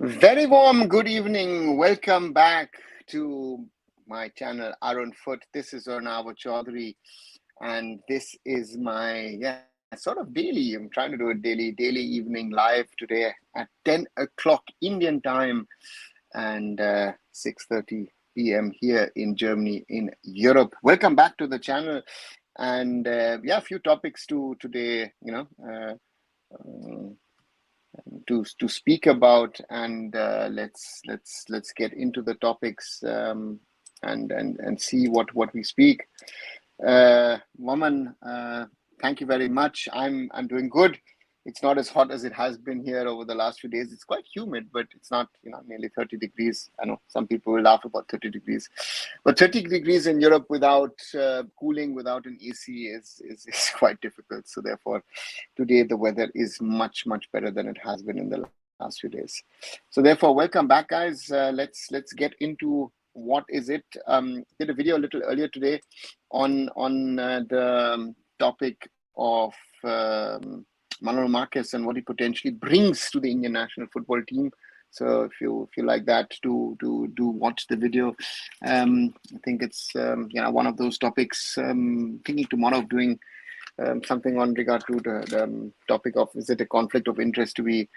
Very warm good evening. Welcome back to my channel, Arunfoot. This is Arnav Chaudhary, and this is my sort of daily. I'm trying to do a daily evening live today at 10 o'clock Indian time and 6:30 p.m. here in Germany in Europe. Welcome back to the channel, and a few topics to today. To speak about, and let's get into the topics and see what we speak. Woman, thank you very much. I'm doing good. It's not as hot as it has been here over the last few days. It's quite humid, but it's not nearly 30 degrees. I know some people will laugh about 30 degrees, but 30 degrees in Europe without cooling, without an AC is quite difficult. So therefore, today the weather is much better than it has been in the last few days. So therefore, welcome back, guys. Let's get into what is it. Did a video a little earlier today on the topic of Manolo Marquez and what he potentially brings to the Indian national football team. So if you like that, do watch the video. I think it's one of those topics. Thinking tomorrow of doing something on regard to the topic of, is it a conflict of interest to be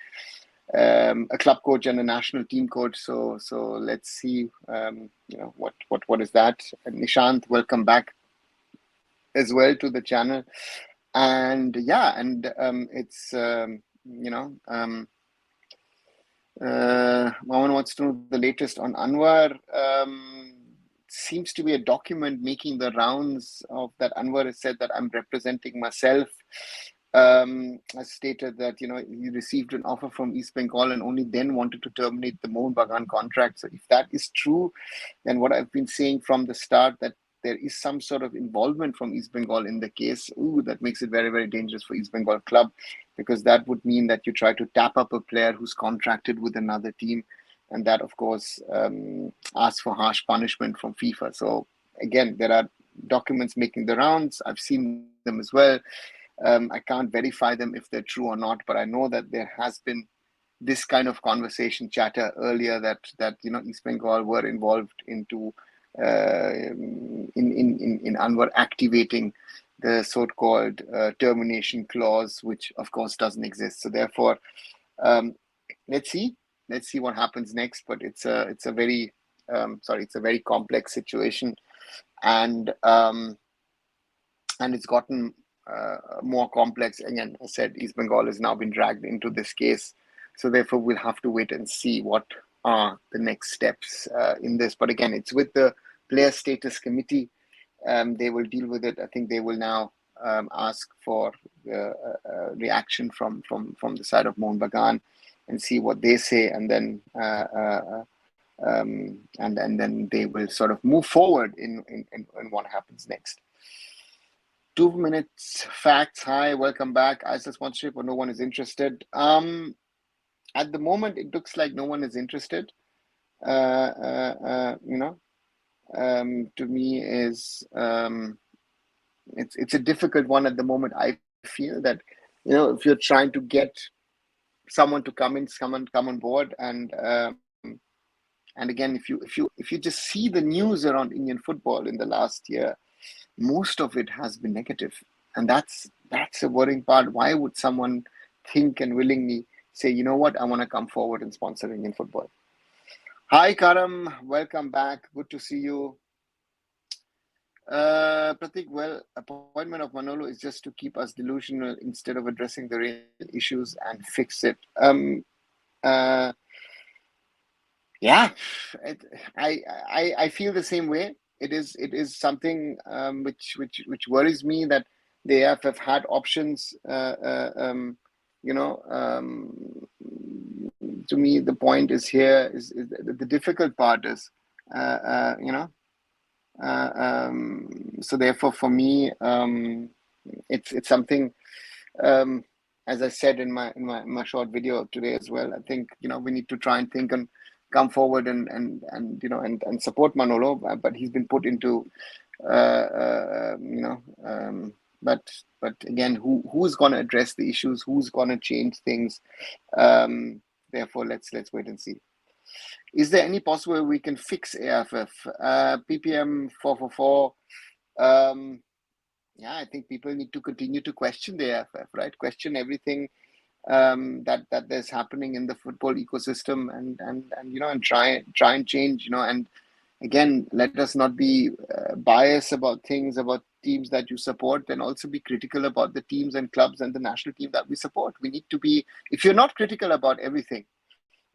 a club coach and a national team coach? So let's see. What is that? And Nishant, welcome back as well to the channel. And it's Mohan wants to know the latest on Anwar. Seems to be a document making the rounds of that Anwar has said that I'm representing myself. Has stated that he received an offer from East Bengal and only then wanted to terminate the Mohun Bagan contract. So if that is true, then what I've been saying from the start, that there is some sort of involvement from East Bengal in the case, that makes it very dangerous for East Bengal club, because that would mean that you try to tap up a player who's contracted with another team, and that of course asks for harsh punishment from FIFA. So again, there are documents making the rounds. I've seen them as well. I can't verify them if they're true or not, but I know that there has been this kind of conversation chatter earlier that East Bengal were involved into in Anwar activating the so-called termination clause, which of course doesn't exist. So therefore, let's see what happens next. But it's a very complex situation, and it's gotten more complex. Again, I said East Bengal has now been dragged into this case, so therefore we'll have to wait and see what are the next steps in this. But again, it's with the player status committee. They will deal with it. I think they will now ask for reaction from the side of Mohun Bagan and see what they say, and then then they will sort of move forward in what happens next. 2 minutes facts. Hi, welcome back. ISIS sponsorship, or no one is interested. At the moment, it looks like no one is interested. To me is it's a difficult one at the moment. I feel that if you're trying to get someone to come on board, and again, if you just see the news around Indian football in the last year, most of it has been negative, and that's a worrying part. Why would someone think and willingly say, you know what, I want to come forward and sponsor Indian football? Hi Karam, welcome back. Good to see you. Pratik, well, appointment of Manolo is just to keep us delusional instead of addressing the real issues and fix it. I feel the same way. It is something which worries me, that the AIFF have had options. To me, the point is here is the difficult part is, so therefore for me, it's something, as I said in my short video today as well. I think we need to try and think and come forward and support Manolo, but he's been put into but again, who's going to address the issues, who's going to change things? therefore, let's wait and see. Is there any possible way we can fix AIFF? PPM 444. Yeah, I think people need to continue to question the AIFF, right? Question everything that there's happening in the football ecosystem, and and try and change, and again, let us not be biased about things, about teams that you support, then also be critical about the teams and clubs and the national team that we support. We need to be, if you're not critical about everything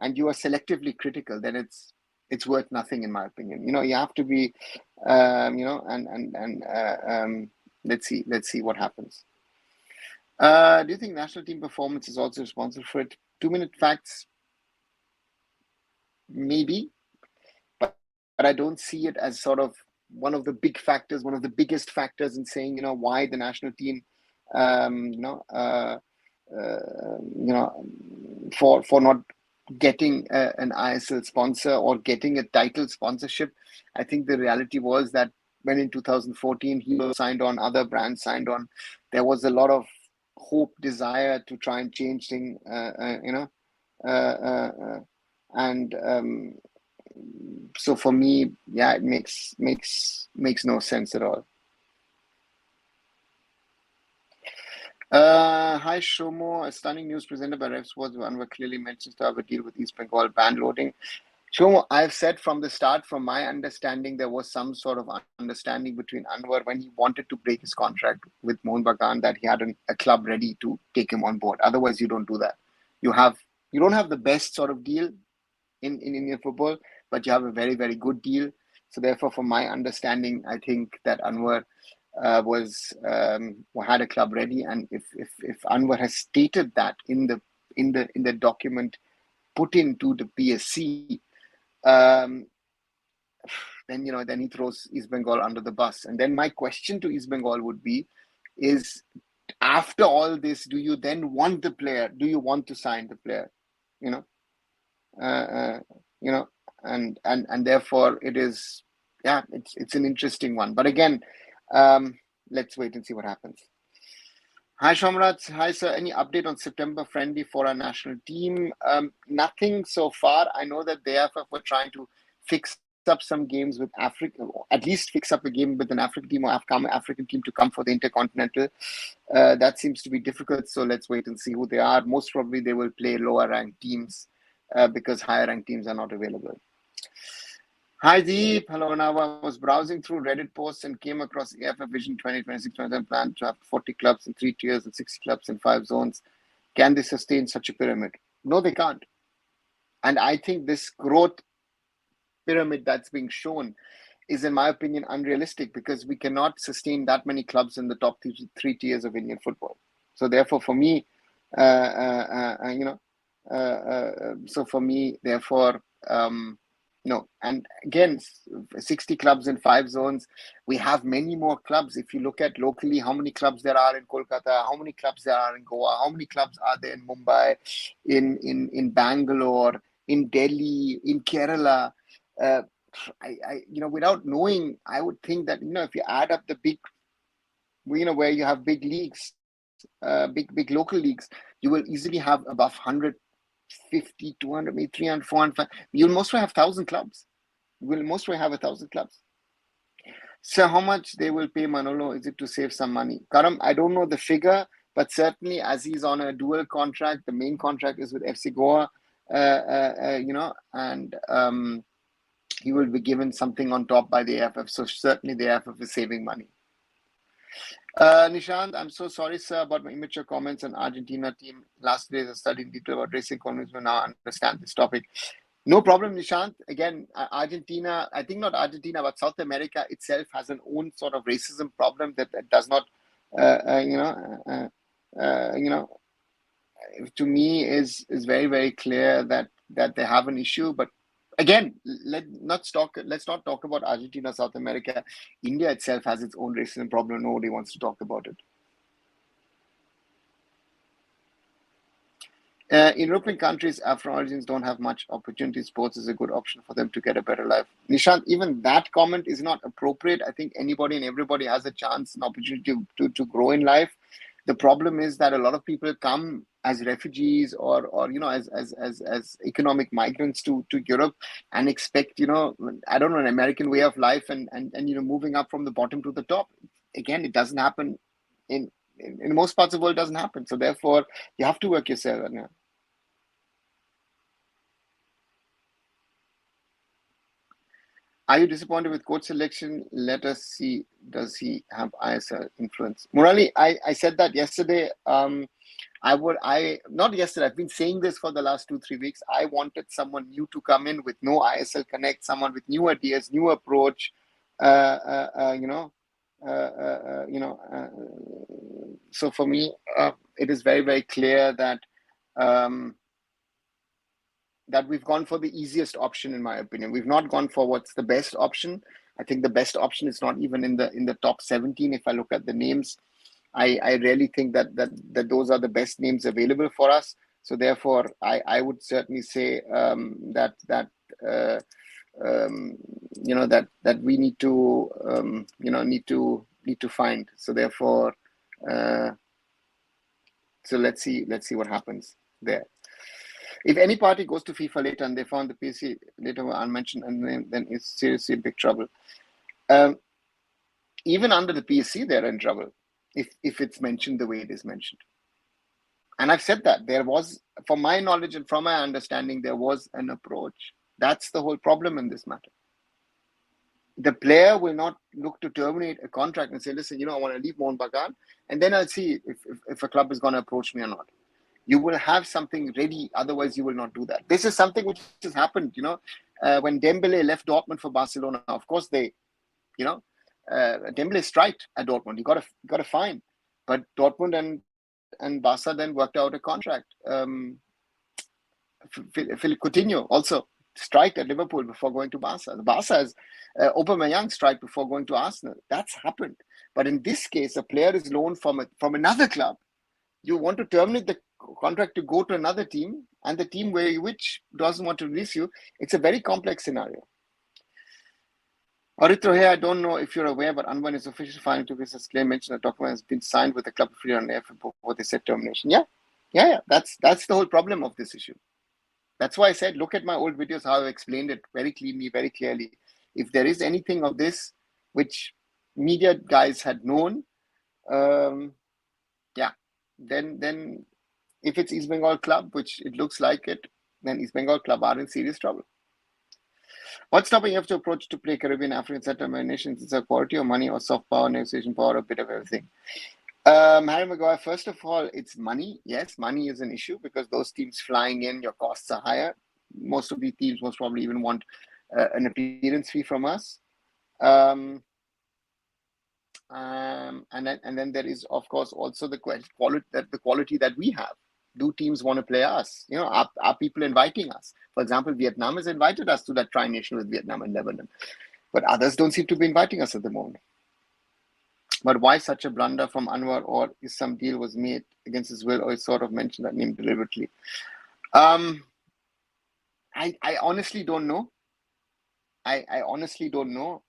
and you are selectively critical, then it's worth nothing, in my opinion. You have to be, let's see what happens. Do you think national team performance is also responsible for it? 2-minute facts, maybe, but I don't see it as sort of one of the big factors, one of the biggest factors in saying, why the national team, for not getting an ISL sponsor or getting a title sponsorship. I think the reality was that when in 2014 Hero signed on, other brands signed on, there was a lot of hope, desire to try and change things, so for me, yeah, it makes no sense at all. Hi Shomo, a stunning news presented by Rev Sports. Anwar clearly mentions to have a deal with East Bengal ban loading. Shomo, I've said from the start, from my understanding, there was some sort of understanding between Anwar when he wanted to break his contract with Mohun Bagan, that he had a club ready to take him on board. Otherwise, you don't do that. You don't have the best sort of deal in Indian football, but you have a very, very good deal. So therefore, from my understanding, I think that Anwar had a club ready, and if Anwar has stated that in the document put into the PSC, then he throws East Bengal under the bus. And then my question to East Bengal would be, is after all this, do you then want the player? Do you want to sign the player? And therefore it is, yeah, it's an interesting one. But again, let's wait and see what happens. Hi Shamrat, hi sir. Any update on September friendly for our national team? Nothing so far. I know that the AIFF were trying to fix up some games with Africa, or at least fix up a game with an African team or African team to come for the Intercontinental. That seems to be difficult. So let's wait and see who they are. Most probably they will play lower ranked teams because higher ranked teams are not available. Hi Deep, hello Nawa. I was browsing through Reddit posts and came across AIFF Vision 2026 plan to have 40 clubs in 3 tiers and 60 clubs in 5 zones. Can they sustain such a pyramid? No, they can't. And I think this growth pyramid that's being shown is, in my opinion, unrealistic, because we cannot sustain that many clubs in the top 3 tiers of Indian football. So therefore, for me, no. And again, 60 clubs in 5 zones. We have many more clubs. If you look at locally, how many clubs there are in Kolkata, how many clubs there are in Goa, how many clubs are there in Mumbai, in Bangalore, in Delhi, in Kerala. Without knowing, I would think that, if you add up the big, where you have big leagues, big local leagues, you will easily have above 150, 200, maybe 300, 400. You'll mostly have 1,000 clubs. Will mostly have 1,000 clubs. So how much they will pay Manolo? Is it to save some money? Karam, I don't know the figure, but certainly as he's on a dual contract, the main contract is with FC Goa, and he will be given something on top by the AIFF. So certainly the AIFF is saving money. Nishant, I'm so sorry, sir, about my immature comments on Argentina team. Last days I studied in detail about racing convents, but now I understand this topic. No problem, Nishant. Again, Argentina, I think not Argentina, but South America itself has an own sort of racism problem that does not, to me is very, very clear that they have an issue. But again, let's not talk about Argentina, South America. India itself has its own racism problem. Nobody wants to talk about it. In European countries, Afro origins don't have much opportunity. Sports is a good option for them to get a better life. Nishant, even that comment is not appropriate. I think anybody and everybody has a chance, an opportunity to grow in life. The problem is that a lot of people come as refugees or as economic migrants to Europe and expect I don't know, an American way of life and moving up from the bottom to the top. Again, it doesn't happen in most parts of the world. Doesn't happen. So therefore, you have to work yourself. Are you disappointed with coach selection? Let us see. Does he have ISL influence? Murali, I said that yesterday. Not yesterday. I've been saying this for the last 2-3 weeks. I wanted someone new to come in with no ISL connect, someone with new ideas, new approach. So for me, it is very, very clear that that we've gone for the easiest option, in my opinion. We've not gone for what's the best option. I think the best option is not even in the top 17. If I look at the names, I really think that those are the best names available for us. So therefore, I would certainly say that we need to find. So therefore, so let's see what happens there. If any party goes to FIFA later and they found the PSC later unmentioned, and then it's seriously in big trouble. Even under the PSC, they're in trouble if it's mentioned the way it is mentioned. And I've said that there was, from my knowledge and from my understanding, there was an approach. That's the whole problem in this matter. The player will not look to terminate a contract and say, listen, I want to leave Mohun Bagan, and then I'll see if a club is going to approach me or not. You will have something ready, otherwise you will not do that. This is something which has happened, when Dembele left Dortmund for Barcelona. Of course, Dembele striked at Dortmund. He got a fine, but Dortmund and Barca then worked out a contract. Philippe Coutinho also striked at Liverpool before going to Barca. The Barca has Aubameyang strike before going to Arsenal. That's happened. But in this case, a player is loaned from another club. You want to terminate the contract to go to another team, and the team which doesn't want to release you. It's a very complex scenario. Aritro here, I don't know if you're aware, but Anwar is officially filing to his claim mentioned the document has been signed with the club of Freedom on AIFF before they said termination. Yeah. That's the whole problem of this issue. That's why I said, look at my old videos, how I've explained it very cleanly, very clearly. If there is anything of this which media guys had known, then if it's East Bengal club, which it looks like it, then East Bengal club are in serious trouble. What's stopping you to approach to play Caribbean, African, Central nations? Is it quality or money or soft power, negotiation power, a bit of everything? Harry Maguire, first of all, it's money. Yes, money is an issue because those teams flying in, your costs are higher. Most of these teams most probably even want an appearance fee from us. And then there is, of course, also the quality that we have. Do teams want to play us? Are people inviting us? For example, Vietnam has invited us to that tri-nation with Vietnam and Lebanon, but others don't seem to be inviting us at the moment. But why such a blunder from Anwar, or is some deal was made against his will, or is sort of mentioned that name deliberately? I honestly don't know. I honestly don't know.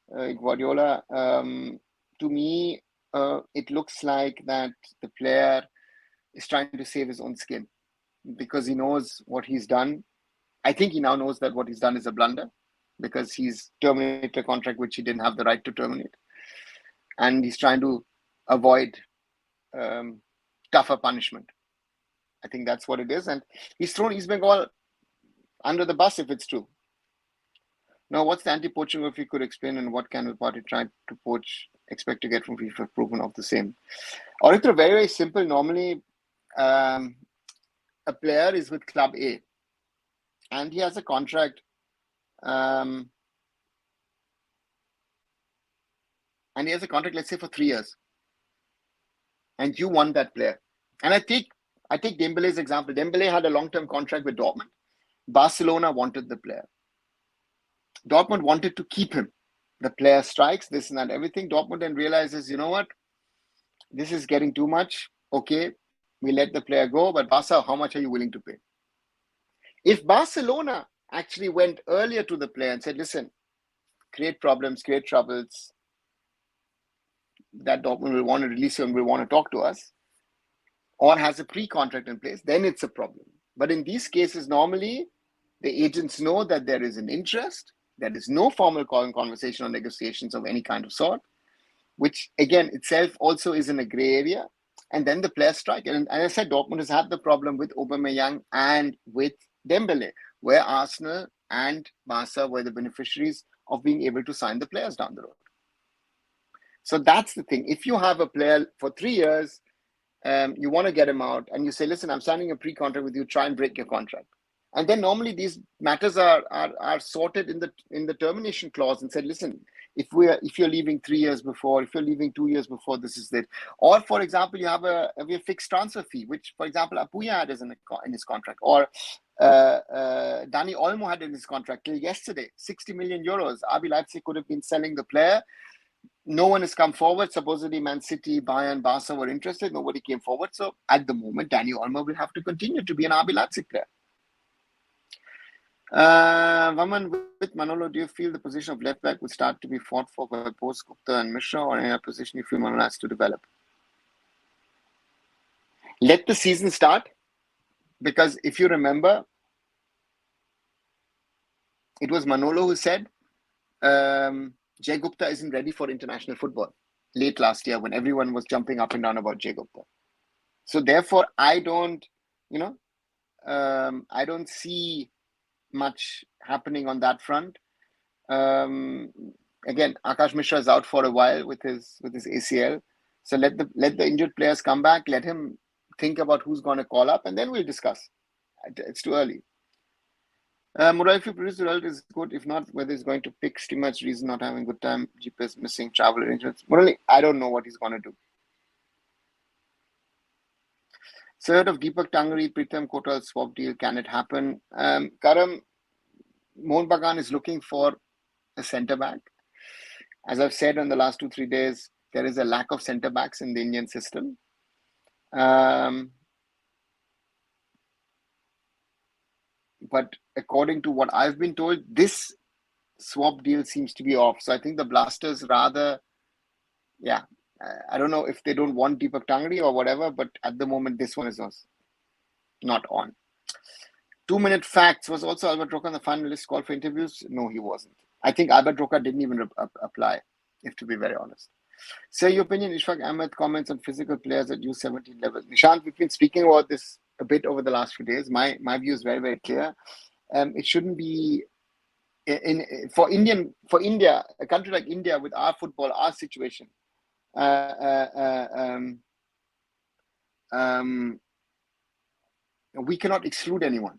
Guardiola, to me, it looks like that the player is trying to save his own skin because he knows what he's done. I think he now knows that what he's done is a blunder because he's terminated a contract which he didn't have the right to terminate. And he's trying to avoid tougher punishment. I think that's what it is. And he's thrown East Bengal under the bus if it's true. Now, what's the anti-poaching, if you could explain, and what can the party try to poach expect to get from FIFA proven of the same? Or it's very, very simple. Normally, a player is with Club A and he has a contract let's say for 3 years, and you want that player. And I take Dembele's example. Dembele had a long-term contract with Dortmund. Barcelona wanted the player. Dortmund wanted to keep him. The player strikes, this and that, everything. Dortmund then realizes, you know what? This is getting too much. Okay, we let the player go, but Barca, how much are you willing to pay? If Barcelona actually went earlier to the player and said, listen, create problems, create troubles, that Dortmund will want to release you and will want to talk to us, or has a pre-contract in place, then it's a problem. But in these cases, normally the agents know that there is an interest, there is no formal conversation or negotiations of any kind of sort, which again itself also is in a gray area. And then the players strike. And as I said, Dortmund has had the problem with Aubameyang and with Dembele, where Arsenal and Barca were the beneficiaries of being able to sign the players down the road. So that's the thing. If you have a player for 3 years, you want to get him out, and you say, listen, I'm signing a pre-contract with you, try and break your contract. And then normally these matters are sorted in the termination clause and said, listen, if you're leaving 3 years before, if you're leaving 2 years before, this is it. Or for example, you have a fixed transfer fee, which for example Apuya had in his contract, or Dani Olmo had in his contract till yesterday, 60 million euros. RB Leipzig could have been selling the player. No one has come forward. Supposedly Man City, Bayern, Barca were interested. Nobody came forward. So at the moment, Dani Olmo will have to continue to be an RB Leipzig player. Vaman, with Manolo, do you feel the position of left back would start to be fought for by both Gupta and Mishra, or in a position you feel Manolo has to develop? Let the season start, because if you remember, it was Manolo who said Jay Gupta isn't ready for international football late last year when everyone was jumping up and down about Jay Gupta. So therefore, I don't see much happening on that front. Again, Akash Mishra is out for a while with his ACL. So let the injured players come back. Let him think about who's going to call up, and then we'll discuss. It's too early. Murai, if you produce the result is good. If not, whether he's going to pick Stima's reason not having good time, GPS missing, travel arrangements. Murali, I don't know what he's going to do. So heard of Deepak Tangri, Pritham Kotal swap deal. Can it happen? Karam, Mohun Bagan is looking for a centre back. As I've said in the last 2-3 days, there is a lack of centre backs in the Indian system. But according to what I've been told, this swap deal seems to be off. So I think the Blasters rather, I don't know if they don't want Deepak Tangri or whatever, but at the moment, this one is not on. 2-minute facts. Was also Albert Roca on the final list called for interviews? No, he wasn't. I think Albert Roca didn't even apply, if to be very honest. Say your opinion, Ishfaq Ahmed comments on physical players at U17 level. Nishant, we've been speaking about this a bit over the last few days. My view is very, very clear. It shouldn't be for India, a country like India with our football, our situation. We cannot exclude anyone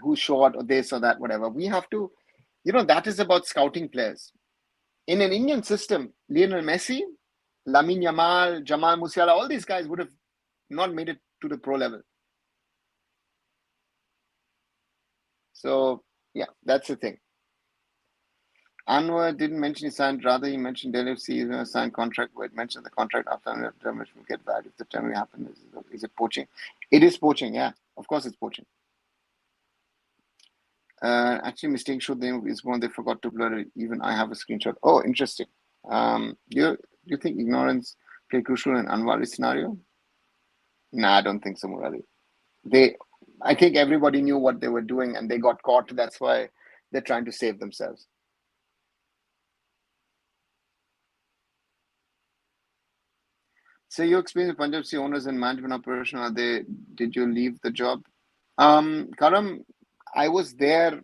who's short or this or that, whatever. We have to, that is about scouting players. In an Indian system, Lionel Messi, Lamine Yamal, Jamal Musiala, all these guys would have not made it to the pro level. So, yeah, that's the thing. Anwar didn't mention he signed, rather he mentioned LFC is going to sign contract, where it mentioned the contract after termination will get bad. If the termination happens, is it poaching? It is poaching, yeah. Of course it's poaching. Actually, mistake showed the name of Isbon, they forgot to blur it. Even I have a screenshot. Oh, interesting. Do you think ignorance played crucial in Anwar Ali's scenario? Nah, I don't think so, Murali. I think everybody knew what they were doing and they got caught. That's why they're trying to save themselves. So you explained the Punjab C owners and management operation. Did you leave the job? Karam, I was there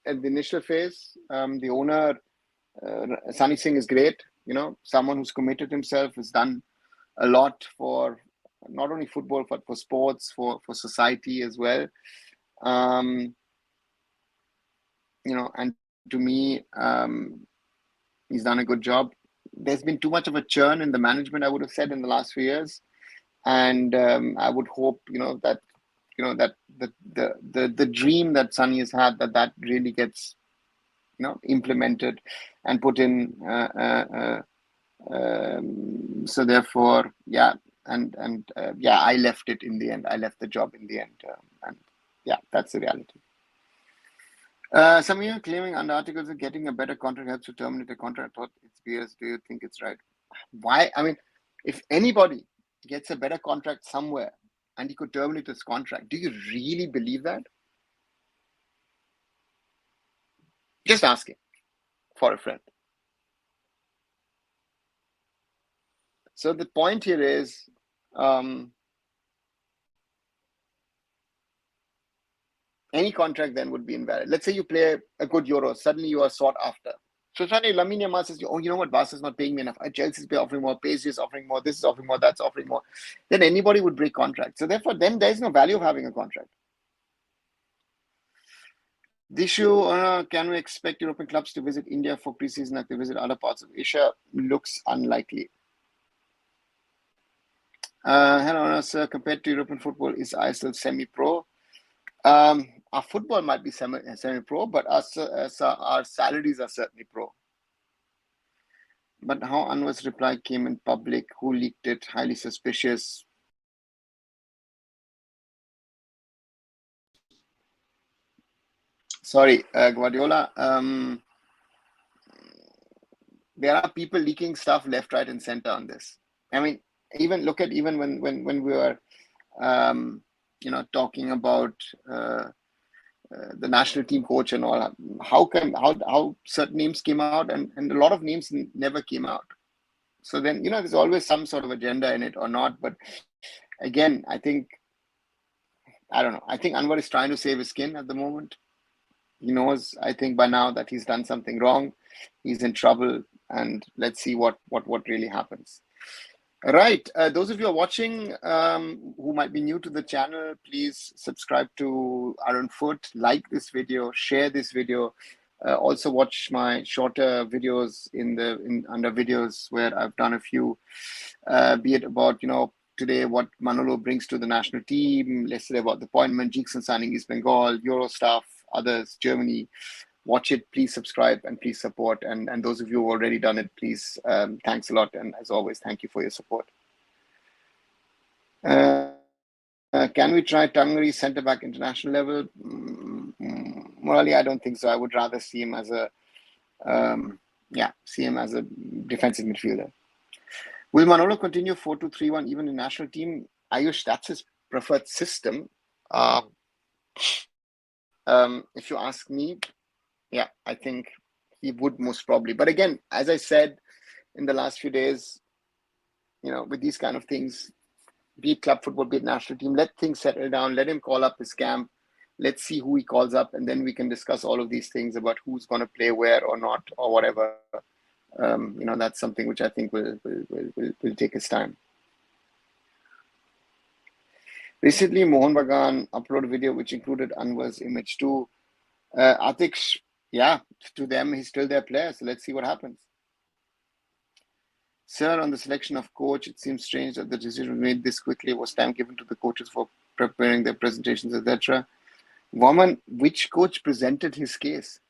at the initial phase. The owner, Sunny Singh, is great. Someone who's committed himself, has done a lot for not only football, but for sports, for society as well. And to me, he's done a good job. There's been too much of a churn in the management, I would have said, in the last few years. And I would hope, that the dream that Sunny has had, that really gets, implemented and put in. So therefore, yeah. And I left it in the end. I left the job in the end. And yeah, that's the reality. Some of you are claiming under articles that getting a better contract helps to terminate a contract. I thought it's BS. Do you think it's right? Why? I mean, if anybody gets a better contract somewhere, and he could terminate his contract. Do you really believe that? Just asking for a friend. So the point here is, any contract then would be invalid. Let's say you play a good Euro, suddenly you are sought after. So suddenly Lamine Yamal says, oh, you know what, Barca's not paying me enough. Chelsea's offering more, PSG is offering more, this is offering more, that's offering more. Then anybody would break contract. So therefore, then there's no value of having a contract. Dishu, can we expect European clubs to visit India for preseason like they visit other parts of Asia? Looks unlikely. Hello, sir. Compared to European football, is ISL semi-pro? Our football might be semi-pro, but our salaries are certainly pro. But how Anwar's reply came in public, who leaked it, highly suspicious. Sorry, Guardiola. There are people leaking stuff left, right, and center on this. I mean, even look at when we were, talking about the national team coach and all. How certain names came out, and a lot of names never came out. So then there's always some sort of agenda in it or not. But again, I don't know. I think Anwar is trying to save his skin at the moment. He knows, I think, by now that he's done something wrong. He's in trouble, and let's see what really happens. Right. Those of you who are watching who might be new to the channel, please subscribe to arunfoot, like this video, share this video. Also watch my shorter videos under videos where I've done a few, be it about, today what Manolo brings to the national team, yesterday about the appointment, Jackson signing East Bengal, Euro stuff, others, Germany. Watch it, please subscribe, and please support. And those of you who already done it, please, thanks a lot. And as always, thank you for your support. Can we try Tangri centre back international level? Morally, I don't think so. I would rather see him as a defensive midfielder. Will Manolo continue 4-2-3-1 even in national team? Ayush, that's his preferred system. If you ask me, yeah, I think he would most probably. But again, as I said in the last few days, with these kind of things, be it club football, be it national team, let things settle down. Let him call up his camp. Let's see who he calls up, and then we can discuss all of these things about who's going to play where or not or whatever. That's something which I think will take its time. Recently, Mohan Bagan uploaded a video which included Anwar's image too. Atish, yeah, to them, he's still their player. So let's see what happens. Sir, on the selection of coach, it seems strange that the decision was made this quickly. Was time given to the coaches for preparing their presentations, etc.? Woman, which coach presented his case?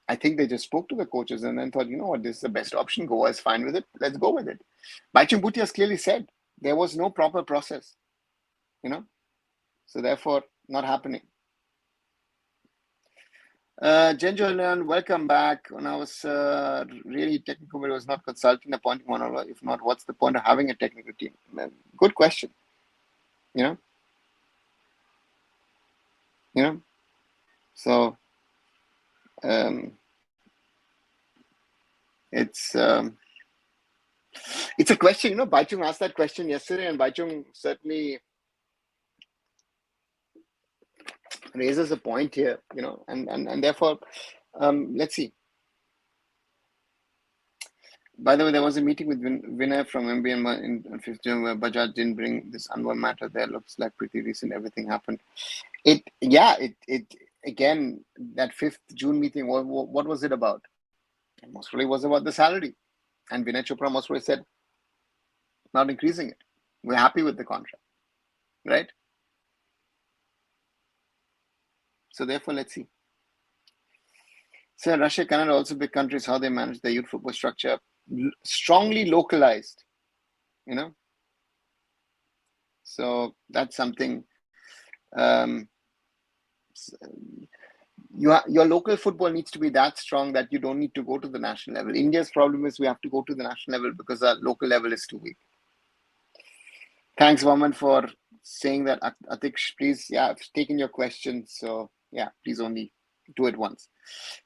I think they just spoke to the coaches and then thought, you know what, this is the best option. Goa is fine with it. Let's go with it. Baichung Bhutia has clearly said there was no proper process, so therefore not happening. Genjo Leon, welcome back. When I was really technical, but it was not consulting, appointing Manolo. If not, what's the point of having a technical team? Good question. So it's a question. Baichung asked that question yesterday, and Baichung certainly raises a point here, and therefore, let's see. By the way, there was a meeting with Vinay from MBN in 5th June where Bajaj didn't bring this Anwar matter there. Looks like pretty recent. Everything happened. It again, that 5th June meeting, what was it about? And most probably was about the salary. And Vinay Chopra most probably said, not increasing it. We're happy with the contract, right? So therefore, let's see. So Russia, Canada, also big countries, how they manage their youth football structure, strongly localized, So that's something. Your local football needs to be that strong that you don't need to go to the national level. India's problem is we have to go to the national level because our local level is too weak. Thanks, Vaman, for saying that. Atish, please, yeah, I've taken your question. So, yeah, please only do it once.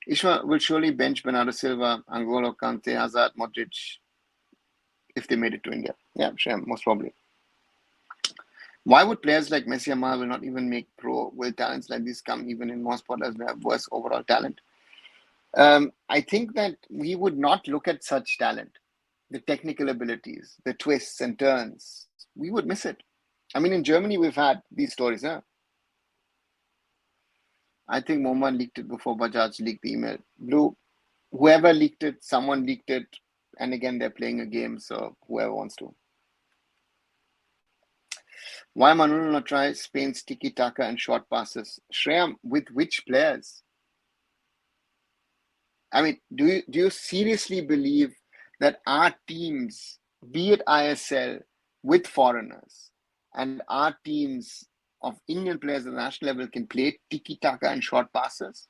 Ishma will surely bench Bernardo Silva, Angolo, Kante, Hazard, Modric if they made it to India. Yeah, sure, most probably. Why would players like Messi and Yamal will not even make pro? Will talents like this come even in more spotters who have worse overall talent? I think that we would not look at such talent, the technical abilities, the twists and turns. We would miss it. I mean, in Germany, we've had these stories. Huh? I think Moman leaked it before Bajaj leaked the email. Blue, whoever leaked it, someone leaked it. And again, they're playing a game, so whoever wants to. Why Manolo not try Spain's tiki-taka and short passes? Shreyam, with which players? I mean, do you seriously believe that our teams, be it ISL with foreigners, and our teams of Indian players at the national level can play tiki-taka and short passes?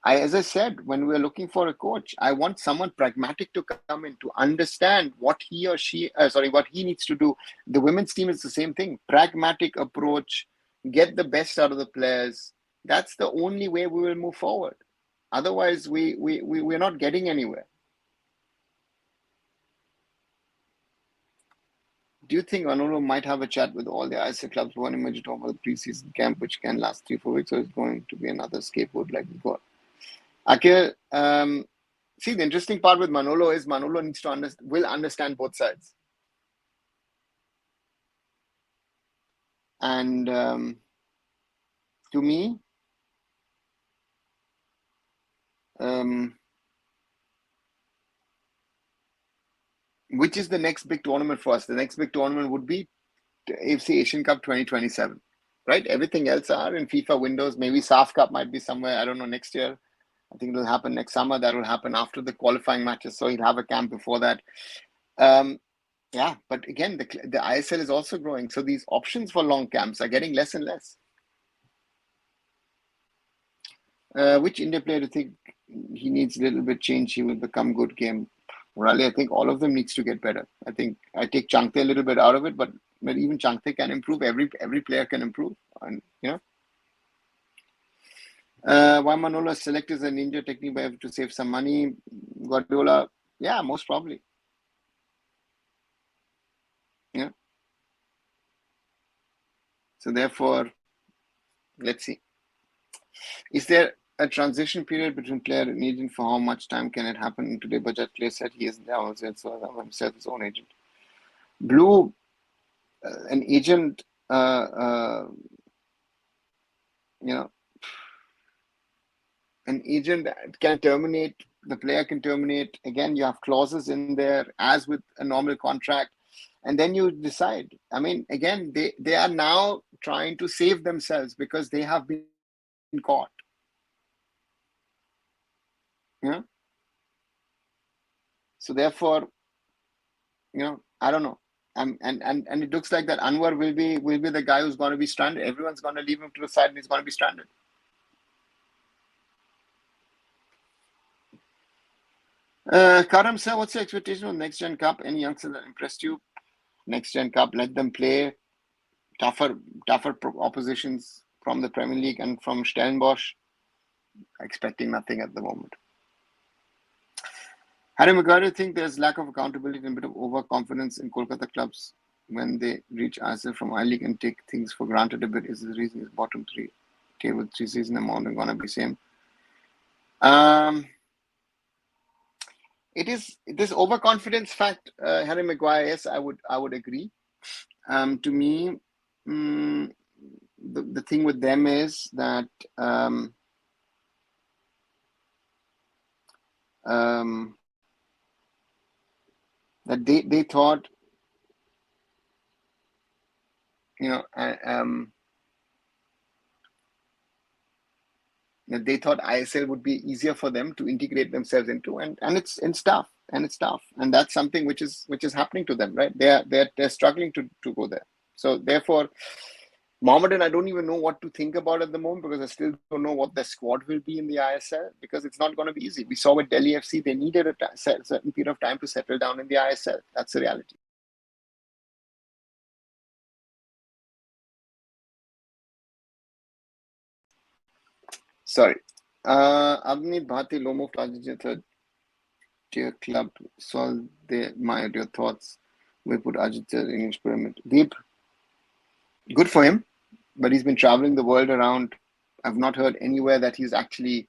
As I said, when we're looking for a coach, I want someone pragmatic to come in to understand what he or she, what he needs to do. The women's team is the same thing. Pragmatic approach, get the best out of the players. That's the only way we will move forward. Otherwise, we're not getting anywhere. Do you think Manolo might have a chat with all the ISL clubs who emerged over the preseason camp, which can last 3-4 weeks, or is going to be another scapegoat like before? Akhil, see, the interesting part with Manolo is Manolo needs to will understand both sides. And to me, which is the next big tournament for us? The next big tournament would be AFC Asian Cup 2027, right? Everything else are in FIFA windows. Maybe SAF Cup might be somewhere, I don't know, next year. I think it'll happen next summer. That will happen after the qualifying matches. So he'll have a camp before that. Yeah, but again, the ISL is also growing. So these options for long camps are getting less and less. Which India player do you think he needs a little bit change? He will become good game. Really, I think all of them needs to get better. I think I take Changte a little bit out of it, but even Changte can improve. Every player can improve, and why Manolo select as a ninja technique by to save some money? Guardiola, yeah, most probably. Yeah. So therefore, let's see. Is there a transition period between player and agent? For how much time can it happen? Today, Bajaj player said he is now himself his own agent. Blue, an agent, an agent can terminate. The player can terminate. Again, you have clauses in there, as with a normal contract, and then you decide. I mean, again, they are now trying to save themselves because they have been caught. Yeah. So therefore, I don't know. And it looks like that Anwar will be the guy who's going to be stranded. Everyone's going to leave him to the side, and he's going to be stranded. Karam sir, what's your expectation of Next Gen Cup? Any youngster that impressed you? Next Gen Cup, let them play tougher oppositions from the Premier League and from Stellenbosch. Expecting nothing at the moment. Harry Maguire, do you think there's lack of accountability and a bit of overconfidence in Kolkata clubs when they reach ISL from I-League and take things for granted a bit? Is the reason is bottom three table 3 season amount and gonna be same? It is this overconfidence fact, Harry Maguire. Yes, I would agree. To me, the thing with them is that that they thought, that they thought ISL would be easier for them to integrate themselves into, and it's tough, and that's something which is happening to them, right? They're struggling to go there. So therefore, Mohammedan, I don't even know what to think about at the moment, because I still don't know what the squad will be in the ISL, because it's not going to be easy. We saw with Delhi FC, they needed a certain period of time to settle down in the ISL. That's the reality. Sorry. Avneet Bhati, low move to Argentina, third tier club. Solve they admired your thoughts. We put Argentina in English pyramid. Deep, good for him, but he's been traveling the world around. I've not heard anywhere that he's actually,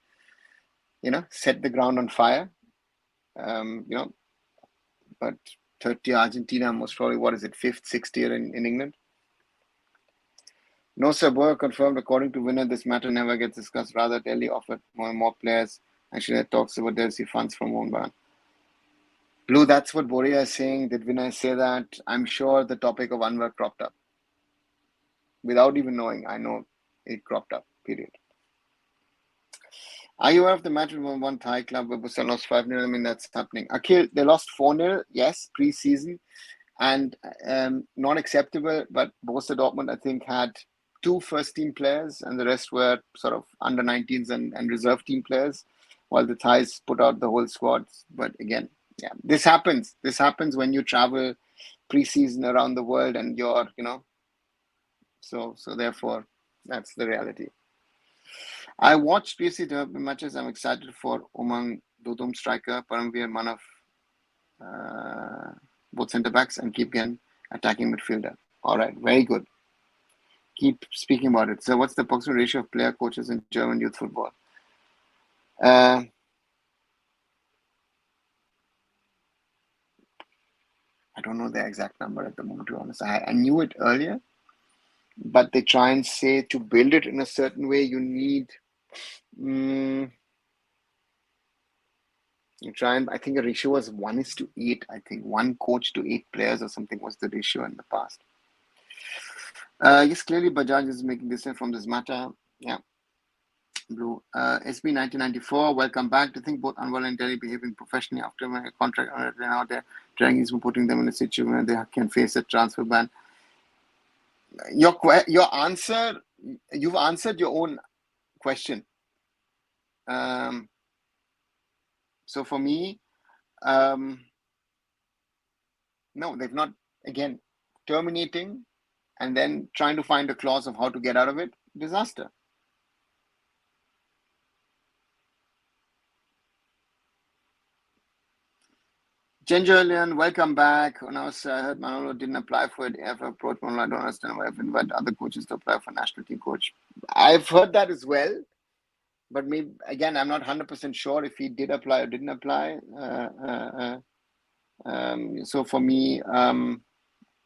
set the ground on fire. But third tier Argentina, most probably, what is it, fifth, sixth tier in England? No, sir. Boyer confirmed. According to Winner, this matter never gets discussed. Rather, Delhi offered more players. Actually, there talks about they'll see funds from Mohan. Blue, that's what Boria is saying. Did Vinay say that? I'm sure the topic of Anwar cropped up. Without even knowing, I know it cropped up, period. Are you aware of the match with one Thai club where Busan lost 5-0? I mean, that's happening. Akhil, they lost 4-0, yes, pre-season. And not acceptable, but Borussia Dortmund, I think, had 2 first-team players, and the rest were sort of under-19s and reserve team players, while the Thais put out the whole squad. But again, yeah, this happens. This happens when you travel pre-season around the world, and you're, so therefore, that's the reality. I watched PSC derby matches. I'm excited for Umang Dudum striker, Paramveer Manav, both centre backs, and keep getting attacking midfielder. All right, very good. Keep speaking about it. So, what's the approximate ratio of player coaches in German youth football? I don't know the exact number at the moment, to be honest. I knew it earlier, but they try and say to build it in a certain way, you need. I think the ratio was 1:8. I think 1 coach to 8 players or something was the ratio in the past. Yes, clearly Bajaj is making distance from this matter. Yeah. Blue. SB 1994, welcome back. To think both Anwar and Delhi behaving professionally after my contract ran out there, trying is putting them in a situation where they can face a transfer ban. Your answer, you've answered your own question. So for me, no, they've not. Again, terminating and then trying to find a clause of how to get out of it, disaster. Gengelian, welcome back. When I heard Manolo didn't apply for it, AIFF approached Manolo. I don't understand why I've invited other coaches to apply for national team coach. I've heard that as well, but maybe again, I'm not 100% sure if he did apply or didn't apply. So for me,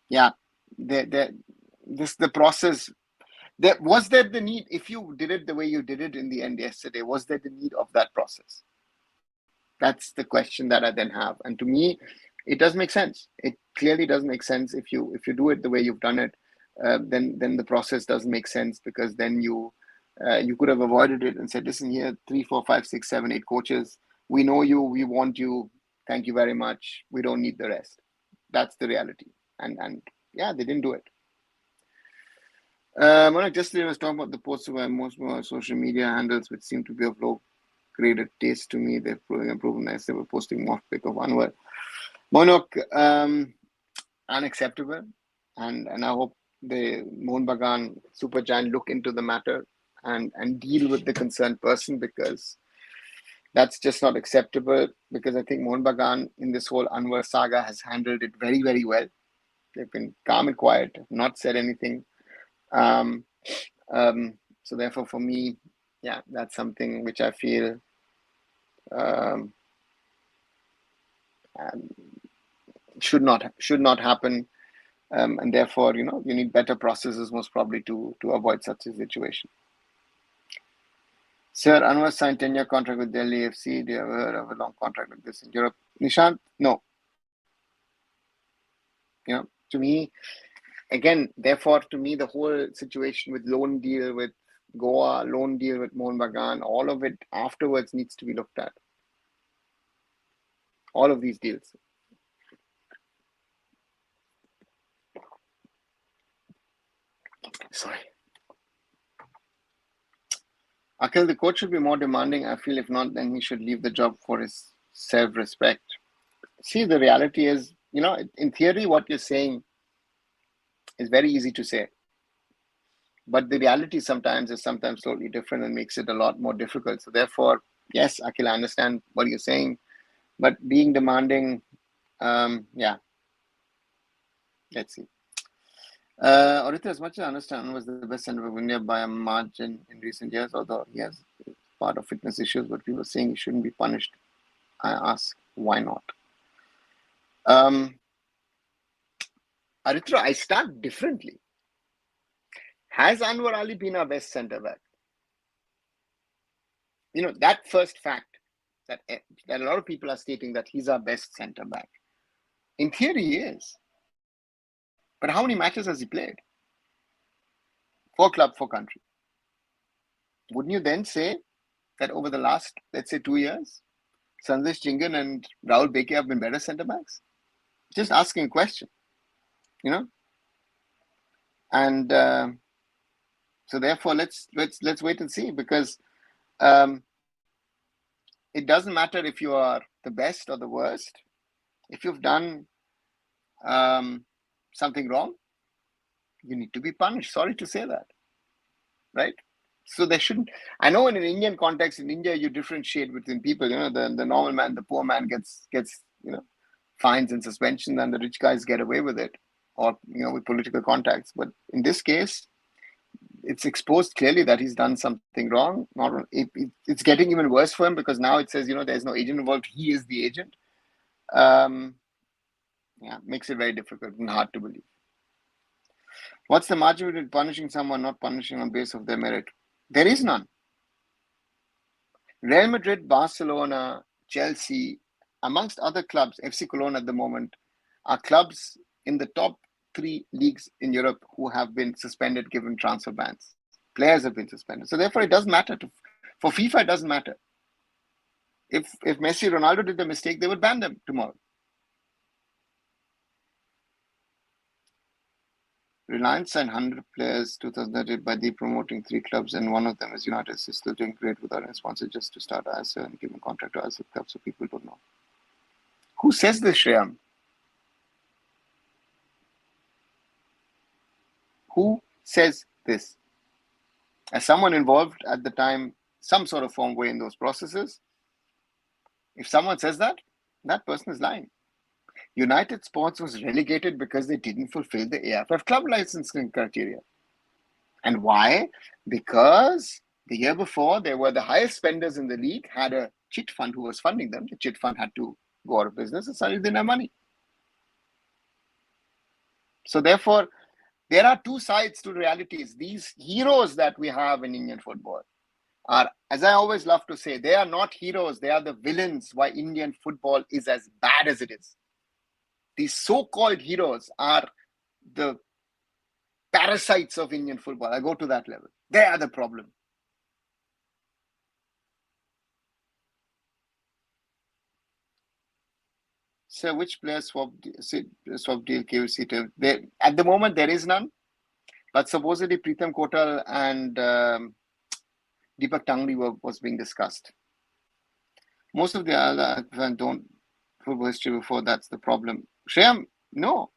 yeah, the process. Was there the need, if you did it the way you did it in the end yesterday, was there the need of that process? That's the question that I then have. And to me, it does make sense. It clearly does make sense if you do it the way you've done it. Then the process doesn't make sense, because then you could have avoided it and said, listen here, 3, 4, 5, 6, 7, 8 coaches. We know you. We want you. Thank you very much. We don't need the rest. That's the reality. And yeah, they didn't do it. Just was talking about the posts where most social media handles, which seem to be of low graded taste to me. They've proven nice. They were posting more pic of Anwar. Monok, unacceptable. And I hope the Mohun Bagan super giant look into the matter and deal with the concerned person, because that's just not acceptable. Because I think Mohun Bagan in this whole Anwar saga has handled it very, very well. They've been calm and quiet, not said anything. So therefore, for me, yeah, that's something which I feel should not happen, and therefore, you need better processes most probably to avoid such a situation. Sir, Anwar signed 10-year contract with Delhi FC. Do you ever heard of a long contract like this in Europe? Nishant, no. To me, again, therefore, to me, the whole situation with loan deal with Goa, loan deal with Mohun Bagan, all of it afterwards needs to be looked at. All of these deals. Sorry. Akhil, the coach should be more demanding. I feel if not, then he should leave the job for his self-respect. See, the reality is, in theory, what you're saying is very easy to say. But the reality sometimes is totally different and makes it a lot more difficult. So therefore, yes, Akhil, I understand what you're saying, but being demanding, yeah, let's see. Orita, as much as I understand, was the best center of India by a margin in recent years, although he has part of fitness issues, but people are saying he shouldn't be punished. I ask, why not? Aritra, I start differently. Has Anwar Ali been our best centre back? You know, that first fact that a lot of people are stating that he's our best centre back. In theory, he is. But how many matches has he played? For club, for country. Wouldn't you then say that over the last, let's say, 2 years, Sandesh Chingan and Rahul Beke have been better centre backs? Just asking a question, you know? And so therefore, let's wait and see, because it doesn't matter if you are the best or the worst. If you've done something wrong, you need to be punished. Sorry to say that, right? So there shouldn't. I know in an Indian context, in India, you differentiate between people. You know, the normal man, the poor man gets fines and suspension, and the rich guys get away with it, or with political contacts. But in this case, it's exposed clearly that he's done something wrong. It's getting even worse for him, because now it says there's no agent involved. He is the agent. Makes it very difficult and hard to believe. What's the margin between punishing someone, not punishing on basis of their merit? There is none. Real Madrid, Barcelona, Chelsea, amongst other clubs, FC Cologne at the moment, are clubs in the top 3 leagues in Europe who have been suspended, given transfer bans. Players have been suspended. So therefore, it doesn't matter. For FIFA, it doesn't matter. If Messi, Ronaldo did the mistake, they would ban them tomorrow. Reliance signed 100 players 2030 by promoting 3 clubs, and one of them is United. Is still doing great without a sponsor, just to start ISL and give a contract to ISL club, so people don't know. Who says this, Shreyam? Who says this? As someone involved at the time, some sort of form way in those processes, if someone says that, that person is lying. United Sports was relegated because they didn't fulfill the AIFF club licensing criteria. And why? Because the year before, they were the highest spenders in the league, had a chit fund who was funding them. The chit fund had to go out of business, and suddenly they didn't have money. So therefore, there are 2 sides to realities. These heroes that we have in Indian football are, as I always love to say, they are not heroes. They are the villains why Indian football is as bad as it is. These so-called heroes are the parasites of Indian football. I go to that level. They are the problem. So which players swap deal KVC to? At the moment, there is none. But supposedly Pritam Kotal and Deepak Tangri was being discussed. Most of the other don't football history before. That's the problem. Shyam, no.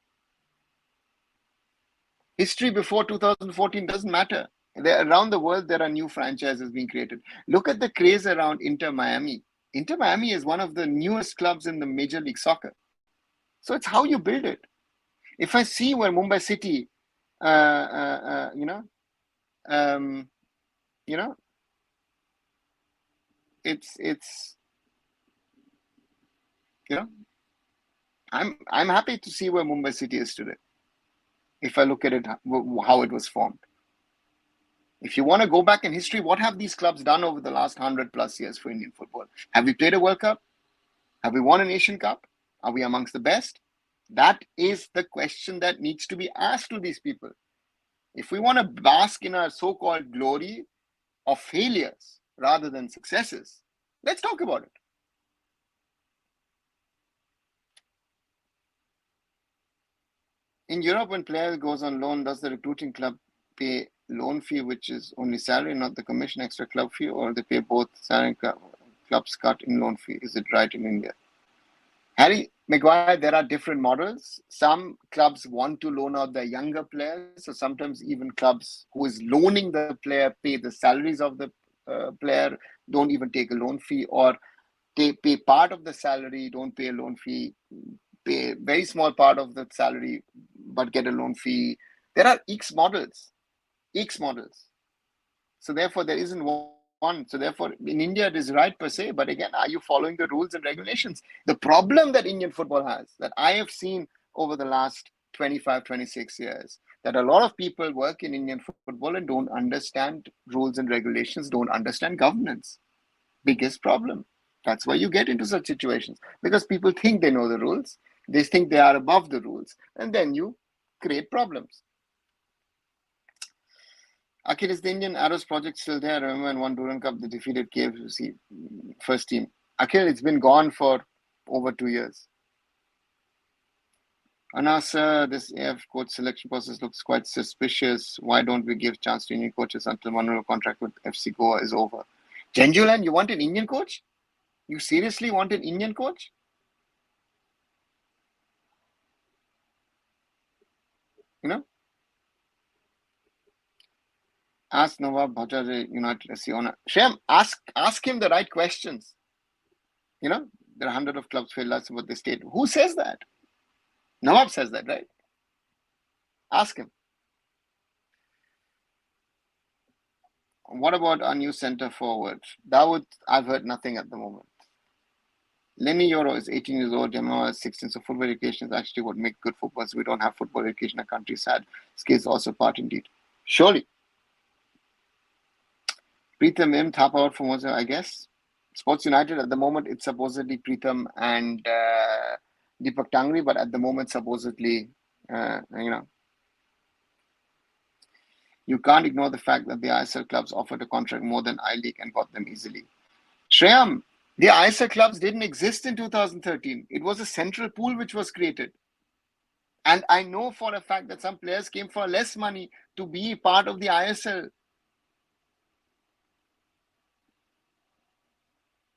History before 2014 doesn't matter. Around the world, there are new franchises being created. Look at the craze around Inter Miami. Inter Miami is one of the newest clubs in the Major League Soccer. So it's how you build it. If I see where Mumbai City, it's I'm happy to see where Mumbai City is today. If I look at it, how it was formed. If you want to go back in history, what have these clubs done over the last 100+ years for Indian football? Have we played a World Cup? Have we won an Asian Cup? Are we amongst the best? That is the question that needs to be asked to these people. If we want to bask in our so-called glory of failures rather than successes, let's talk about it. In Europe, when player goes on loan, does the recruiting club pay loan fee, which is only salary, not the commission, extra club fee, or they pay both salary and club's cut in loan fee? Is it right in India? Harry, Maguire, there are different models. Some clubs want to loan out their younger players. So sometimes even clubs who is loaning the player pay the salaries of the player, don't even take a loan fee, or they pay part of the salary, don't pay a loan fee, pay a very small part of the salary, but get a loan fee. There are X models, X models. So therefore, there isn't one. So therefore, in India, it is right per se. But again, are you following the rules and regulations? The problem that Indian football has, that I have seen over the last 25, 26 years, that a lot of people work in Indian football and don't understand rules and regulations, don't understand governance. Biggest problem. That's why you get into such situations, because people think they know the rules. They think they are above the rules. And then you create problems. Akhil, is the Indian Arrows project still there? I remember in one Duran Cup, they defeated KFC first team. Akhil, it's been gone for over 2 years. Anas, this AIFF coach selection process looks quite suspicious. Why don't we give chance to Indian coaches until Manolo contract with FC Goa is over? Genjulan, you want an Indian coach? You seriously want an Indian coach? You know? Ask Nawab Bhattacharyya, United SC owner. Shyam, ask him the right questions. You know, there are hundreds of clubs failed last what they state. Who says that? Nawab says that, right? Ask him. What about our new centre forward? Dawood, I've heard nothing at the moment. Lenny Euro is 18 years old, Jamal is 16. So football education is actually what makes good football. So we don't have football education in our country. Sad. Skills also part indeed. Surely. Pritham M, Thapa out from I guess. Sports United at the moment, it's supposedly Pritham and Deepak Tangri, but at the moment, supposedly, you can't ignore the fact that the ISL clubs offered a contract more than I-League and got them easily. Shreyam, the ISL clubs didn't exist in 2013. It was a central pool which was created. And I know for a fact that some players came for less money to be part of the ISL.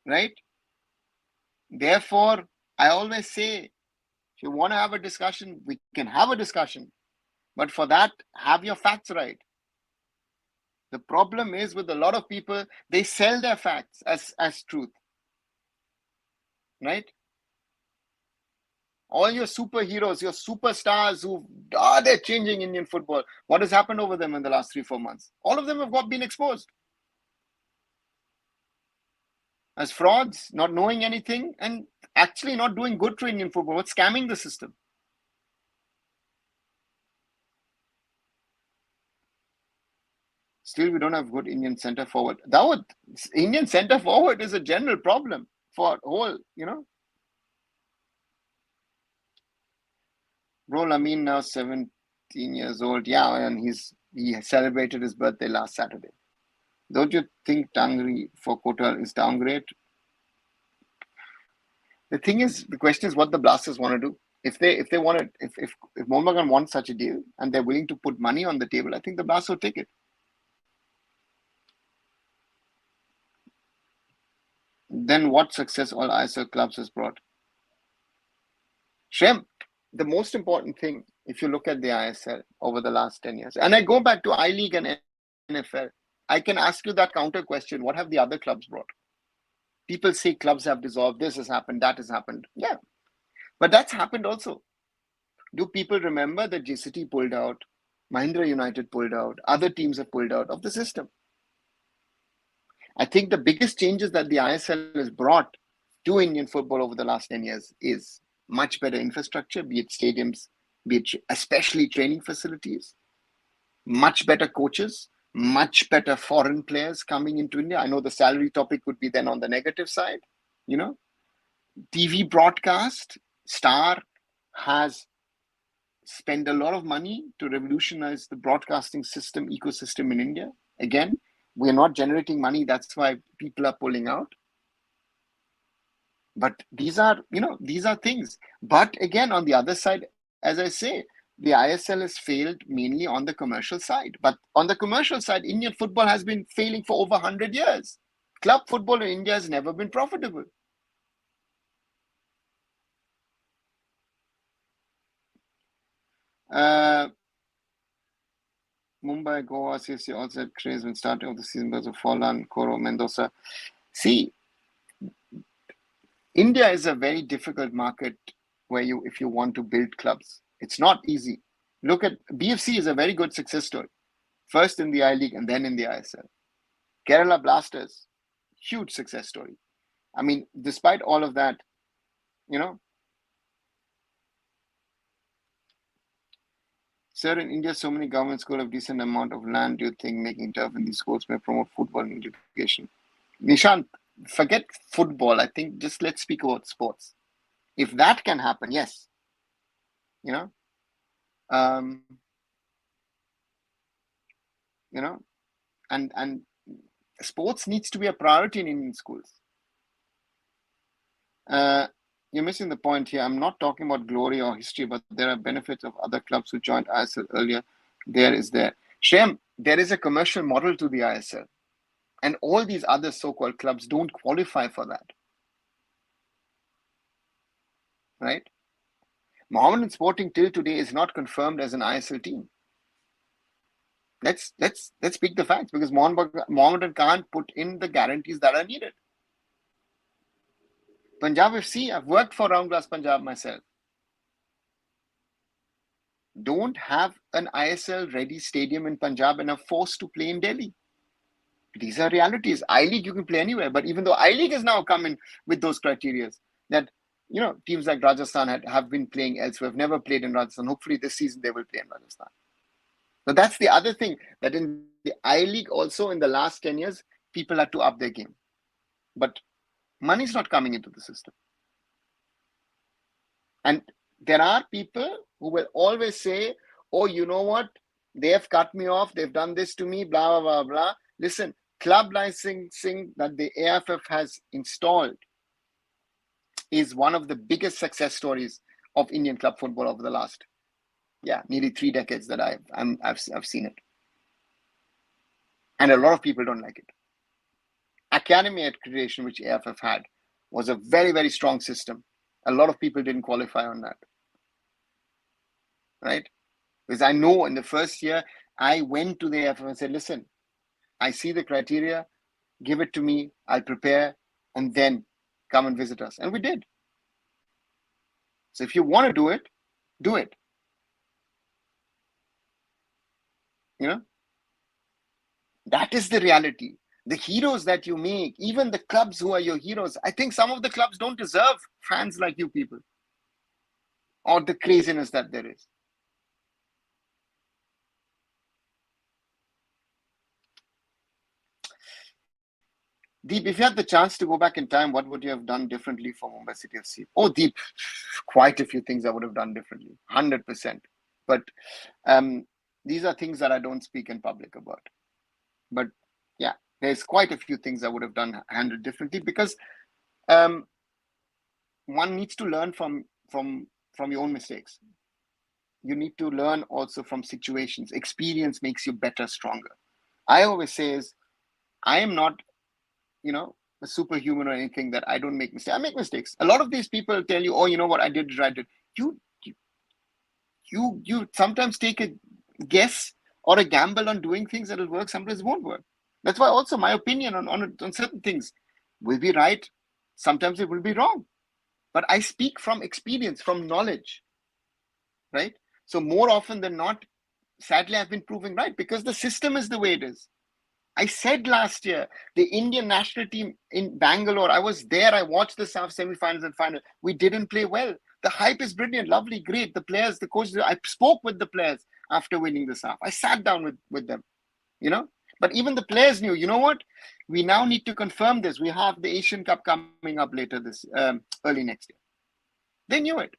Right? Therefore, I always say, if you want to have a discussion, we can have a discussion. But for that, have your facts right. The problem is with a lot of people, they sell their facts as truth. Right? All your superheroes, your superstars they're changing Indian football. What has happened over them in the last 3-4 months? All of them have been exposed as frauds, not knowing anything, and actually not doing good to Indian football, but scamming the system. Still, we don't have good Indian centre forward. Indian centre forward is a general problem for whole, Bro, Amin now 17 years old. Yeah, and he celebrated his birthday last Saturday. Don't you think Tangri for Kotal is downgrade? The thing is, the question is what the Blasters want to do. If Mohun Bagan wants such a deal and they're willing to put money on the table, I think the Blasters will take it. Then what success all ISL clubs has brought? Shem, the most important thing, if you look at the ISL over the last 10 years, and I go back to I-League and NFL, I can ask you that counter question. What have the other clubs brought? People say clubs have dissolved, this has happened, that has happened. Yeah, but that's happened also. Do people remember that JCT pulled out, Mahindra United pulled out, other teams have pulled out of the system? I think the biggest changes that the ISL has brought to Indian football over the last 10 years is much better infrastructure, be it stadiums, be it especially training facilities, much better coaches, much better foreign players coming into India. I know the salary topic would be then on the negative side, TV broadcast, Star has spent a lot of money to revolutionize the broadcasting system ecosystem in India. Again, we're not generating money. That's why people are pulling out. But these are things. But again, on the other side, as I say, the ISL has failed mainly on the commercial side. But on the commercial side, Indian football has been failing for over 100 years. Club football in India has never been profitable. Mumbai, Goa, CFC also had craze when starting of the season because of Forlan, Coro, Mendoza. See, India is a very difficult market where if you want to build clubs, it's not easy. Look at BFC is a very good success story. First in the I League and then in the ISL. Kerala Blasters, huge success story. I mean, despite all of that, sir, in India, so many government schools have decent amount of land. Do you think making turf in these schools may promote football and education? Nishant, forget football. I think just let's speak about sports. If that can happen, yes. Um, and sports needs to be a priority in Indian schools. You're missing the point here. I'm not talking about glory or history, but there are benefits of other clubs who joined ISL earlier. There. Shem, there is a commercial model to the ISL. And all these other so-called clubs don't qualify for that. Right? Mohammedan Sporting till today is not confirmed as an ISL team. Let's speak the facts, because Mohammedan can't put in the guarantees that are needed. Punjab FC, I've worked for Round Glass Punjab myself. Don't have an ISL ready stadium in Punjab and are forced to play in Delhi. These are realities. I-League you can play anywhere, but even though I-League has now come in with those criteria that teams like Rajasthan have been playing elsewhere, have never played in Rajasthan. Hopefully this season they will play in Rajasthan. But that's the other thing, that in the I-League also in the last 10 years, people had to up their game. But money's not coming into the system. And there are people who will always say, oh, you know what? They have cut me off. They've done this to me, blah, blah, blah, blah. Listen, club licensing that the AIFF has installed is one of the biggest success stories of Indian club football over the last, nearly 3 decades that I've seen it. And a lot of people don't like it. Academy accreditation, which AIFF had, was a very, very strong system. A lot of people didn't qualify on that. Right? Because I know in the first year, I went to the AIFF and said, listen, I see the criteria, give it to me, I'll prepare, and then come and visit us. And we did. So if you want to do it, do it. That is the reality. The heroes that you make, even the clubs who are your heroes, I think some of the clubs don't deserve fans like you people or the craziness that there is. Deep, if you had the chance to go back in time, what would you have done differently for Mumbai City FC? Oh, Deep, quite a few things I would have done differently, 100%. But these are things that I don't speak in public about. But yeah, there's quite a few things I would have handled differently, because one needs to learn from your own mistakes. You need to learn also from situations. Experience makes you better, stronger. I always say is, I am not, a superhuman or anything that I don't make mistakes. I make mistakes. A lot of these people tell you, oh, you know what, I did right. You sometimes take a guess or a gamble on doing things that will work, sometimes it won't work. That's why also my opinion on certain things will be right. Sometimes it will be wrong. But I speak from experience, from knowledge, right? So more often than not, sadly, I've been proving right, because the system is the way it is. I said last year, the Indian national team in Bangalore, I was there, I watched the semi-finals and final. We didn't play well. The hype is brilliant, lovely, great. The players, the coaches, I spoke with the players after winning the SAF. I sat down with them, But even the players knew, you know what? We now need to confirm this. We have the Asian Cup coming up later early next year. They knew it,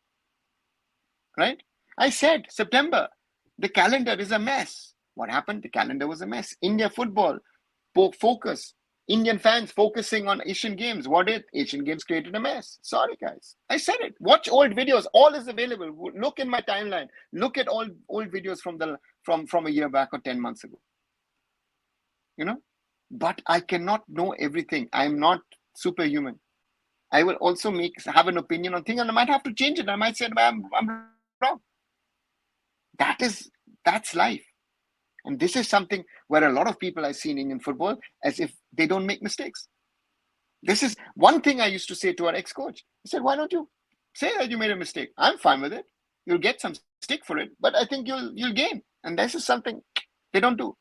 right? I said, September, the calendar is a mess. What happened? The calendar was a mess. India football, focus. Indian fans focusing on Asian Games. What did Asian Games created a mess? Sorry, guys. I said it. Watch old videos. All is available. Look in my timeline. Look at all old videos from a year back or 10 months ago. But I cannot know everything. I'm not superhuman. I will also have an opinion on things, and I might have to change it. I might say I'm wrong. That's life. And this is something where a lot of people I see in Indian football as if they don't make mistakes. This is one thing I used to say to our ex-coach. He said, why don't you say that you made a mistake? I'm fine with it. You'll get some stick for it, but I think you'll gain. And this is something they don't do.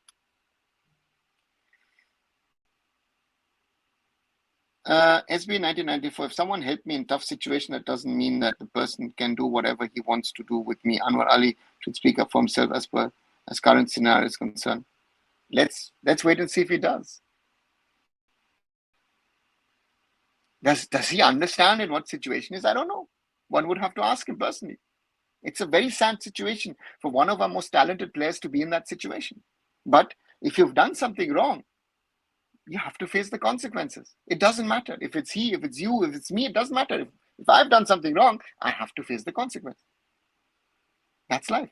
SB 1994, if someone helped me in tough situation, that doesn't mean that the person can do whatever he wants to do with me. Anwar Ali should speak up for himself as current scenario is concerned. Let's wait and see if he does. Does he understand in what situation is? I don't know. One would have to ask him personally. It's a very sad situation for one of our most talented players to be in that situation. But if you've done something wrong, you have to face the consequences. It doesn't matter if it's he, if it's you, if it's me, it doesn't matter. If I've done something wrong, I have to face the consequence. That's life.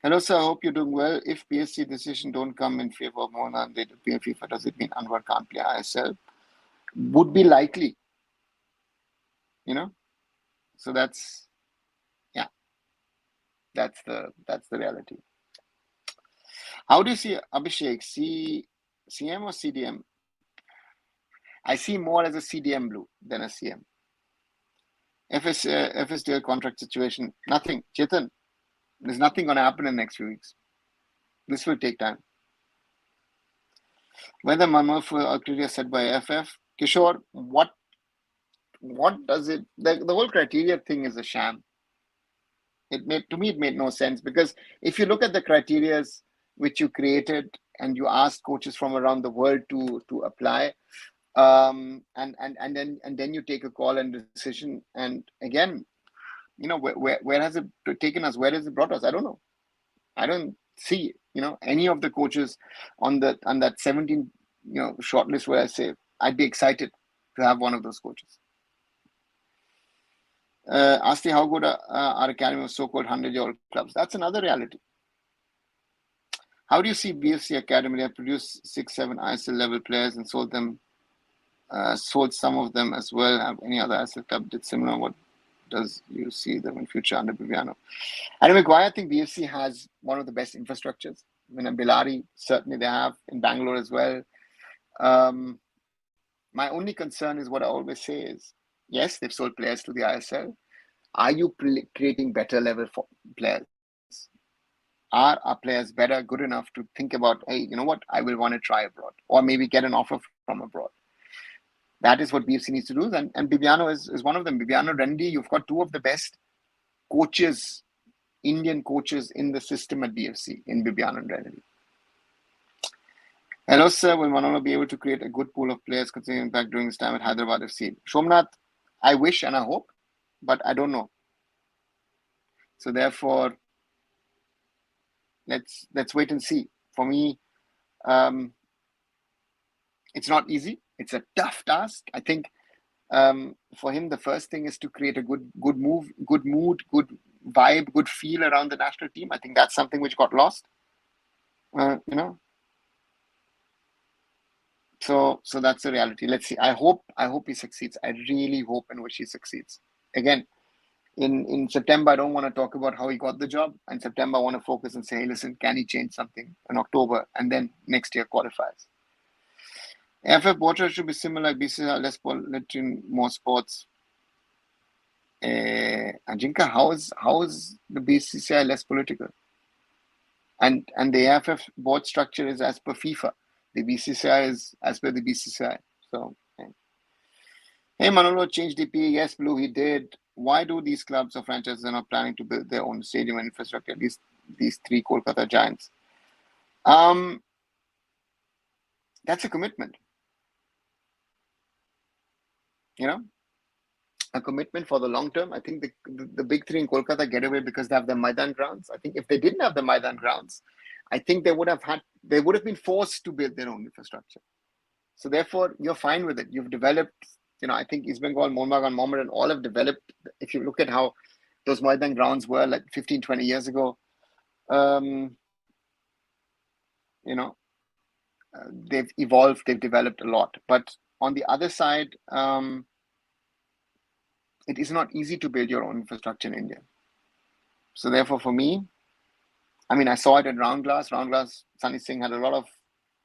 Hello, sir. I hope you're doing well. If PSC decision don't come in favor of Mona and they appeal FIFA, does it mean Anwar can't play ISL? Would be likely, So that's the reality. How do you see Abhishek? CM or CDM? I see more as a CDM blue than a CM. FSDL contract situation, nothing. Chetan, there's nothing going to happen in the next few weeks. This will take time. Whether Manolo criteria set by AIFF, Kishore, what does it? The whole criteria thing is a sham. It made no sense, because if you look at the criteria which you created and you asked coaches from around the world to apply, and then you take a call and decision, and again, where has it taken us? Where has it brought us? I don't know. I don't see any of the coaches on that 17 shortlist where I say I'd be excited to have one of those coaches. Asti, how good are our academy of so-called 100-year-old clubs? That's another reality. How do you see BFC Academy? They have produced 6-7 ISL level players and sold some of them as well. Have any other ISL club did similar? What does you see them in future under Bibiano? Anyway, why I think BFC has one of the best infrastructures. Billari, certainly they have, in Bangalore as well. My only concern is what I always say is, yes, they've sold players to the ISL. Are you creating better level for players? Are our players better, good enough to think about, hey, you know what, I will want to try abroad, or maybe get an offer from abroad? That is what BFC needs to do. And Bibiano is one of them. Bibiano, Rendy, you've got two of the best coaches, Indian coaches in the system at BFC, in Bibiano and Rendy. Hello, sir. Will Manolo be able to create a good pool of players considering impact during his time at Hyderabad FC? Shomnath, I wish and I hope, but I don't know. So therefore, let's wait and see. For me, it's not easy. It's a tough task. I think for him, the first thing is to create a good move, good mood, good vibe, good feel around the national team. I think that's something which got lost. So that's the reality. Let's see. I hope he succeeds. I really hope and wish he succeeds. Again, in September, I don't want to talk about how he got the job. In September, I want to focus and say, hey, listen, can he change something in October? And then next year qualifies. AIFF water should be similar like BCCI, less political, more sports. Ajinka, how is the BCCI less political? And the AIFF board structure is as per FIFA. The BCCI is as per the BCCI. So, hey, Manolo changed DP. Yes, Blue, he did. Why do these clubs or franchises are not planning to build their own stadium and infrastructure? These three Kolkata giants. That's a commitment. A commitment for the long term. I think the big three in Kolkata get away because they have the Maidan grounds. I think if they didn't have the Maidan grounds, I think they would have been forced to build their own infrastructure. So therefore, you're fine with it. You've developed, I think East Bengal, Mohun Bagan, Mohammedan all have developed. If you look at how those Maidan grounds were like 15, 20 years ago, they've evolved, they've developed a lot. But on the other side, it is not easy to build your own infrastructure in India. So therefore, for me, I mean, I saw it at Round Glass. Round Glass, Sunny Singh had a lot of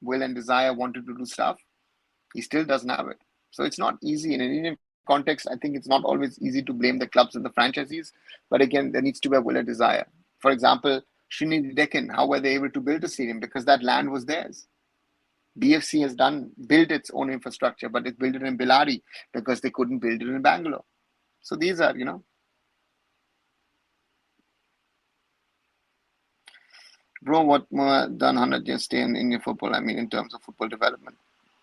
will and desire, wanted to do stuff. He still doesn't have it. So it's not easy in an Indian context. I think it's not always easy to blame the clubs and the franchisees. But again, there needs to be a will and desire. For example, Srinidhi Deccan, how were they able to build a stadium? Because that land was theirs. BFC has built its own infrastructure, but it built it in Billari because they couldn't build it in Bangalore. So these are, bro, what more than 100 years stay in Indian football? I mean, in terms of football development.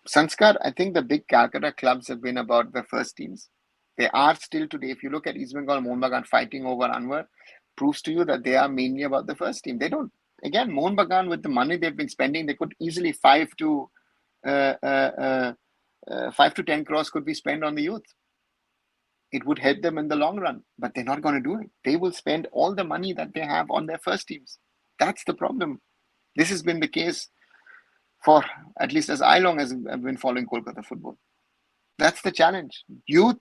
Sanskar, I think the big Calcutta clubs have been about the first teams. They are still today. If you look at East Bengal, Mohun Bagan fighting over Anwar, proves to you that they are mainly about the first team. They don't. Again, Mohun Bagan, with the money they've been spending, they could easily 5 to 10 crores could be spent on the youth. It would help them in the long run, but they're not going to do it. They will spend all the money that they have on their first teams. That's the problem. This has been the case for at least as long as I've been following Kolkata football. That's the challenge. Youth,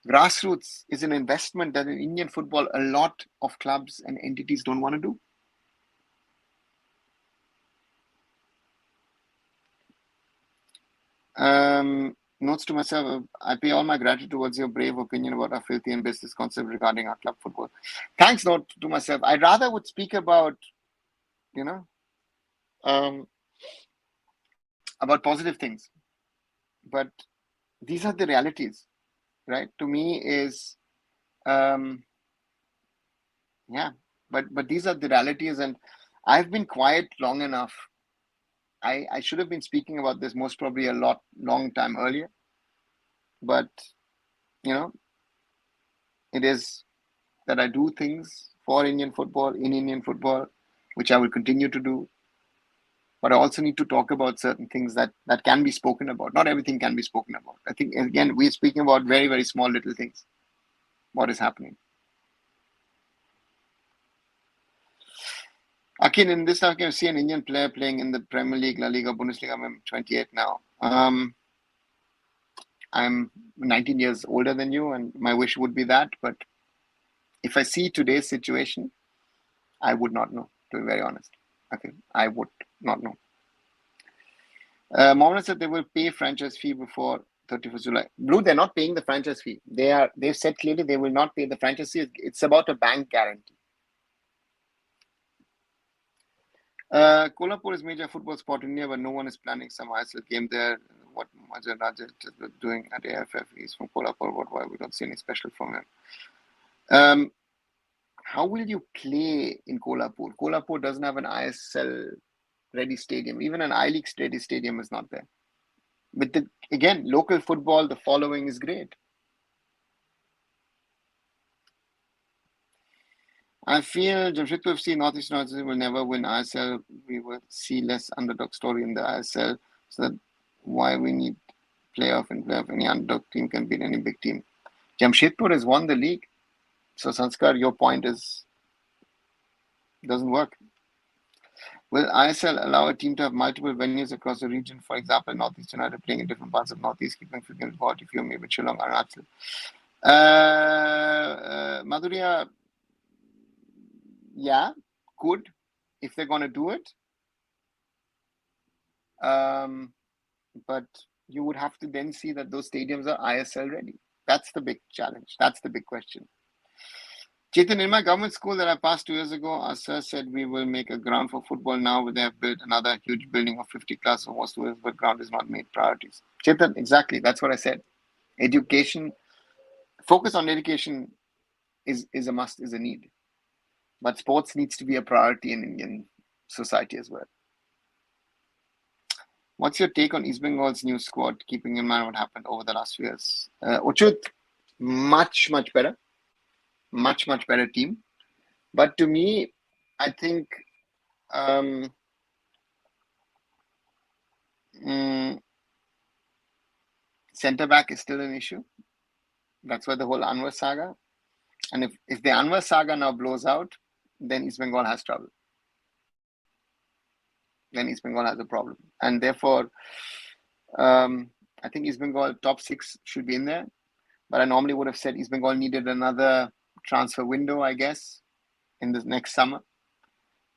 grassroots is an investment that in Indian football, a lot of clubs and entities don't want to do. Notes to myself, I pay all my gratitude towards your brave opinion about our filthy and business concept regarding our club football. Thanks, note to myself. I rather would speak about, about positive things. But these are the realities, right? To me is, but these are the realities, and I've been quiet long enough. I should have been speaking about this most probably long time earlier. But, it is that I do things for Indian football, in Indian football, which I will continue to do. But I also need to talk about certain things that can be spoken about. Not everything can be spoken about. I think, again, we're speaking about very, very small little things. What is happening? Akin, in this, I can see an Indian player playing in the Premier League, La Liga, Bundesliga. I'm 28 now. I'm 19 years older than you, and my wish would be that. But if I see today's situation, I would not know, to be very honest. Okay, I would not know. Mohammed said they will pay franchise fee before 31st July. Blue, they're not paying the franchise fee. They've said clearly they will not pay the franchise fee. It's about a bank guarantee. Kolhapur is major football spot in India, but no one is planning some ISL game there. What Major Raja is doing at AIFF, he's from Kolhapur. Why we don't see any special from him? How will you play in Kolhapur? Kolhapur doesn't have an ISL ready stadium. Even an I-League ready stadium is not there. But again, local football, the following is great. I feel Jamshedpur FC, Northeast United will never win ISL. We will see less underdog story in the ISL. So that why we need playoff and playoff. Any underdog team can beat any big team. Jamshedpur has won the league. So Sanskar, your point doesn't work. Will ISL allow a team to have multiple venues across the region? For example, Northeast United playing in different parts of Northeast, keeping frequent sport if you maybe Shillong or Arunachal. Madhurya, yeah, could, if they're going to do it. But you would have to then see that those stadiums are ISL ready. That's the big challenge. That's the big question. Chetan, in my government school that I passed 2 years ago, our sir said we will make a ground for football now, where they have built another huge building of 50 classes or students, but ground is not made priorities. Chetan, exactly. That's what I said. Education, focus on education is a must, is a need. But sports needs to be a priority in Indian society as well. What's your take on East Bengal's new squad, keeping in mind what happened over the last few years? Uchut, much, much better. Much, much better team. But to me, I think centre back is still an issue. That's where the whole Anwar saga. And if the Anwar saga now blows out, then East Bengal has trouble. Then East Bengal has a problem. And therefore, I think East Bengal top 6 should be in there. But I normally would have said East Bengal needed another transfer window, I guess. in the next summer.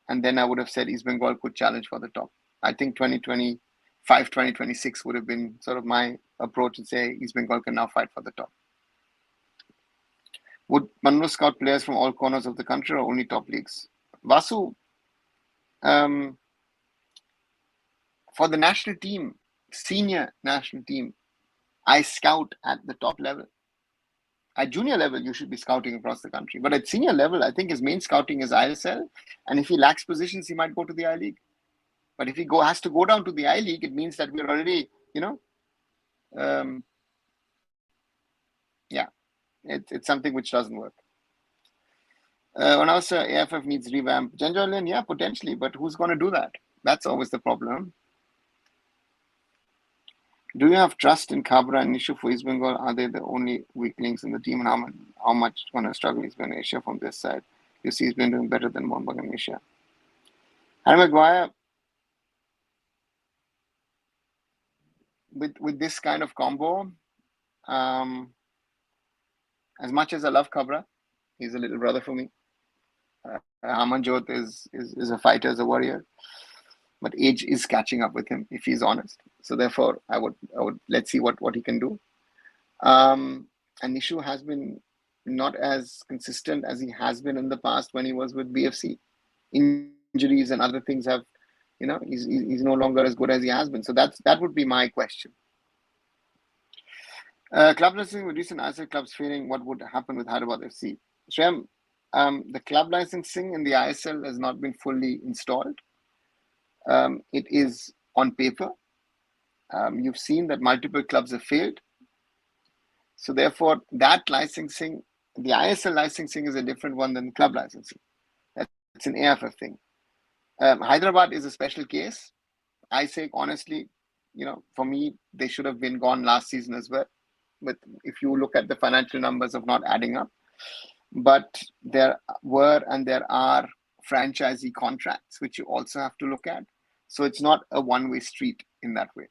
And then I would have said East Bengal could challenge for the top. I think 2025, 2026 would have been sort of my approach and say East Bengal can now fight for the top. Would Manolo scout players from all corners of the country or only top leagues? Vasu, for the national team, senior national team, I scout at the top level. At junior level, you should be scouting across the country. But at senior level, I think his main scouting is ISL. And if he lacks positions, he might go to the I League. But if he has to go down to the I League, it means that we're already, it's something which doesn't work. When I was AIFF needs revamp, Janjolian, yeah, potentially, but who's going to do that? That's always the problem. Do you have trust in Kabra and Nishu for East Bengal? Are they the only weak links in the team? And how much going to struggle is Ben Asia from this side? You see, he's been doing better than Mombag and Asia. Harry Maguire, with this kind of combo, as much as I love Kabra, he's a little brother for me. Amanjot is a fighter, is a warrior, but age is catching up with him if he's honest. So therefore, I would let's see what he can do. And Nishu has been not as consistent as he has been in the past when he was with BFC. Injuries and other things have, he's no longer as good as he has been. So that would be my question. Club licensing with recent ISL clubs failing, what would happen with Hyderabad FC? Shreyam, the club licensing in the ISL has not been fully installed. It is on paper. You've seen that multiple clubs have failed. So therefore, that licensing, the ISL licensing is a different one than club licensing. It's an AIFF thing. Hyderabad is a special case. I say honestly, for me, they should have been gone last season as well. But if you look at the financial numbers of not adding up, but there were and there are franchisee contracts, which you also have to look at. So it's not a one-way street in that way.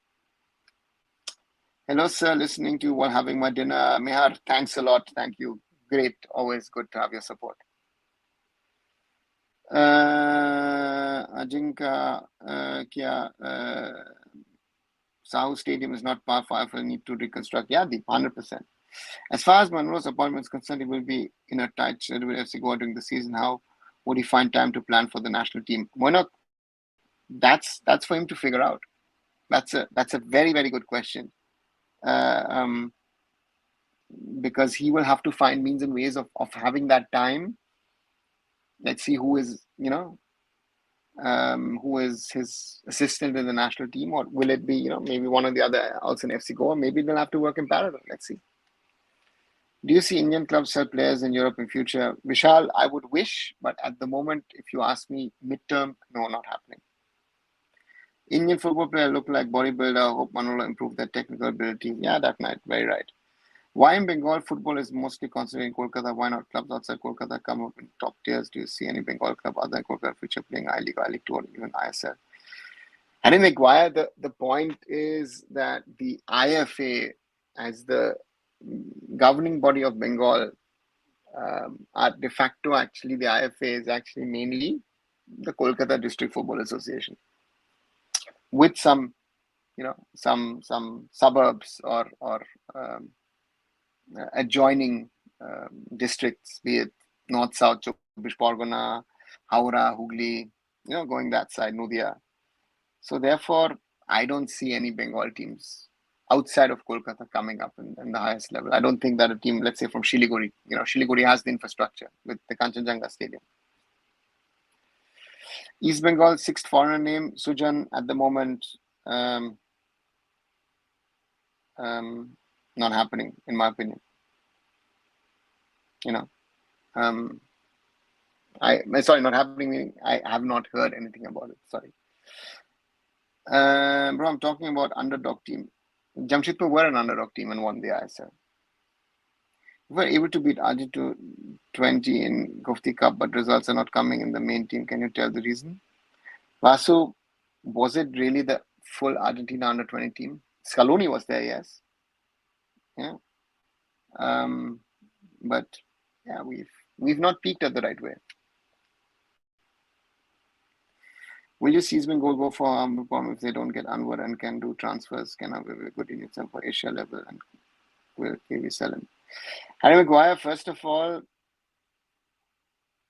Hello, sir. Listening to you while having my dinner. Mehar, thanks a lot. Thank you. Great. Always good to have your support. Ajinka, Sahu Stadium is not par 5. Will need to reconstruct. Yeah, the 100%. As far as Manolo's appointment is concerned, he will be in a tight schedule with FC Goa during the season. How would he find time to plan for the national team? Monak, that's for him to figure out. That's a very, very good question. Because he will have to find means and ways of having that time. Let's see who is, who is his assistant in the national team, or will it be, maybe one of the other else in FC Goa? Maybe they'll have to work in parallel. Let's see. Do you see Indian clubs sell players in Europe in future? Vishal, I would wish, but at the moment, if you ask me, midterm, no, not happening. Indian football player look like bodybuilder. Hope Manolo improve their technical ability. Yeah, that might. Very right. Why in Bengal football is mostly concentrated in Kolkata? Why not clubs outside Kolkata come up in top tiers? Do you see any Bengal club other than Kolkata future playing I-League, I-League 2, or even ISL? Harry Maguire, the point is that the IFA, as the governing body of Bengal, are de facto actually the IFA is actually mainly the Kolkata District Football Association, with some, some suburbs or adjoining districts, be it North, South, Chobbish Pargana, Howrah, Hooghly, going that side, Nudia. So therefore, I don't see any Bengal teams outside of Kolkata coming up in the highest level. I don't think that a team, let's say from Shiliguri, Shiliguri has the infrastructure with the Kanchenjunga Stadium. East Bengal, 6th foreigner name, Sujan, at the moment, not happening, in my opinion. Sorry, not happening, meaning I have not heard anything about it. Sorry. Bro, I'm talking about underdog team. Jamshedpur were an underdog team and won the ISL. We were able to beat Argentina 20 in Gofti Cup, but results are not coming in the main team. Can you tell the reason? Vasu, was it really the full Argentina under 20 team? Scaloni was there, yes. Yeah. But yeah, we've not peaked at the right way. Will your season goal go for Mupam if they don't get Anwar and can do transfers? Can have a good in itself for Asia level and will KV sell him? Harry Maguire, first of all,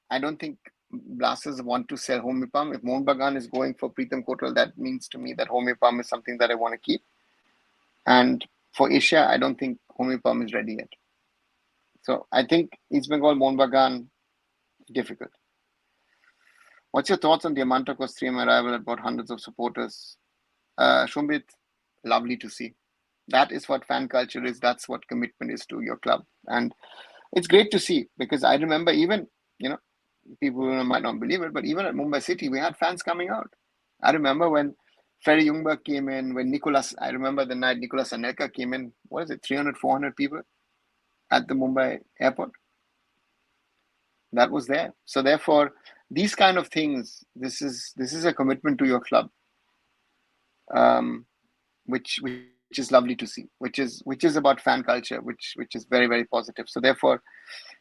I don't think Blasters want to sell Homipam. If Mohun Bagan is going for Preetham Kotal, that means to me that Homipam is something that I want to keep. And for Asia, I don't think Homipam is ready yet. So I think East Bengal, Mohun Bagan, difficult. What's your thoughts on the Diamantakos 3M arrival at about hundreds of supporters? Shumbit, lovely to see. That is what fan culture is. That's what commitment is to your club. And it's great to see because I remember even, people might not believe it, but even at Mumbai City, we had fans coming out. I remember when Freddie Ljungberg came in, when I remember the night Nicolas Anelka came in, 300, 400 people at the Mumbai airport? That was there. So therefore, these kind of things, this is a commitment to your club, which is lovely to see, which is about fan culture, which is very, very positive. So therefore,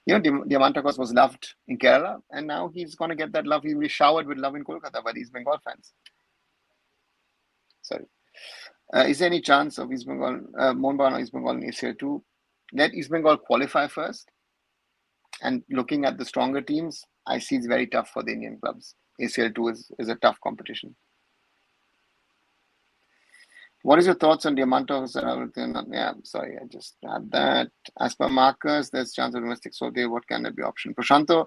Diamantakos was loved in Kerala, and now he's going to get that love. He'll be showered with love in Kolkata by these Bengal fans. Sorry. Is there any chance of East Bengal, Mohun Bagan or East Bengal in ACL 2? Let East Bengal qualify first. And looking at the stronger teams, I see it's very tough for the Indian clubs. ACL 2 is a tough competition. What is your thoughts on Diamantakos? Yeah, sorry, I just had that. As per Marcus, there's chance of domestic Saudi. What can that be option? Prashanto,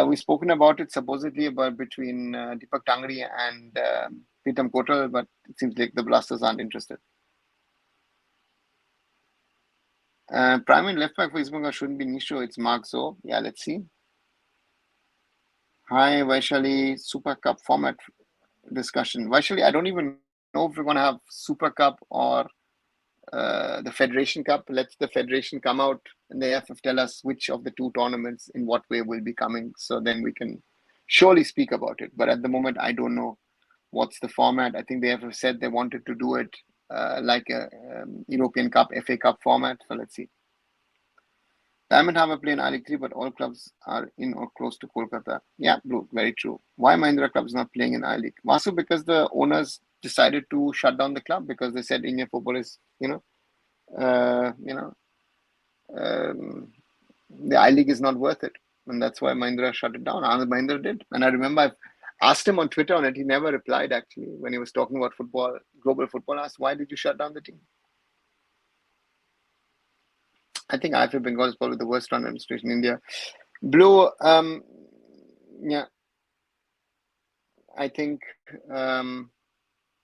we've spoken about it supposedly about between Deepak Tangri and Preetham Kotal, but it seems like the Blasters aren't interested. Primary left back for East Bengal shouldn't be Nisho. It's Mark Zo. Yeah, let's see. Hi, Vaishali. Super Cup format discussion. Vaishali, I don't even know if we're going to have Super Cup or the Federation Cup. Let the Federation come out and the AIFF tell us which of the two tournaments in what way will be coming. So then we can surely speak about it. But at the moment, I don't know what's the format. I think the AIFF said they wanted to do it like a European Cup, FA Cup format. So let's see. Diamond Harbour play in I-League 3, but all clubs are in or close to Kolkata. Yeah, Blue, very true. Why Mahindra club is not playing in I-League? Vasu, because the owners decided to shut down the club because they said Indian football is, the I-League is not worth it. And that's why Mahindra shut it down. Anand Mahindra did. And I remember I asked him on Twitter on it. He never replied, actually, when he was talking about football, global football. I asked, why did you shut down the team? I think IIFF Bengal is probably the worst run administration in India. Blue, yeah, I think the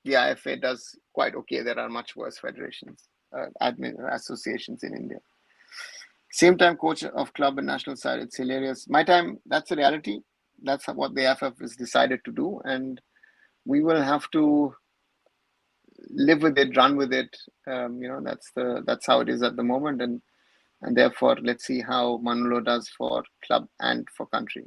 IFA does quite okay. There are much worse federations, associations in India. Same time coach of club and national side, it's hilarious. My time, that's a reality. That's what the IFF has decided to do. And we will have to live with it, run with it. That's how it is at the moment. And therefore, let's see how Manolo does for club and for country.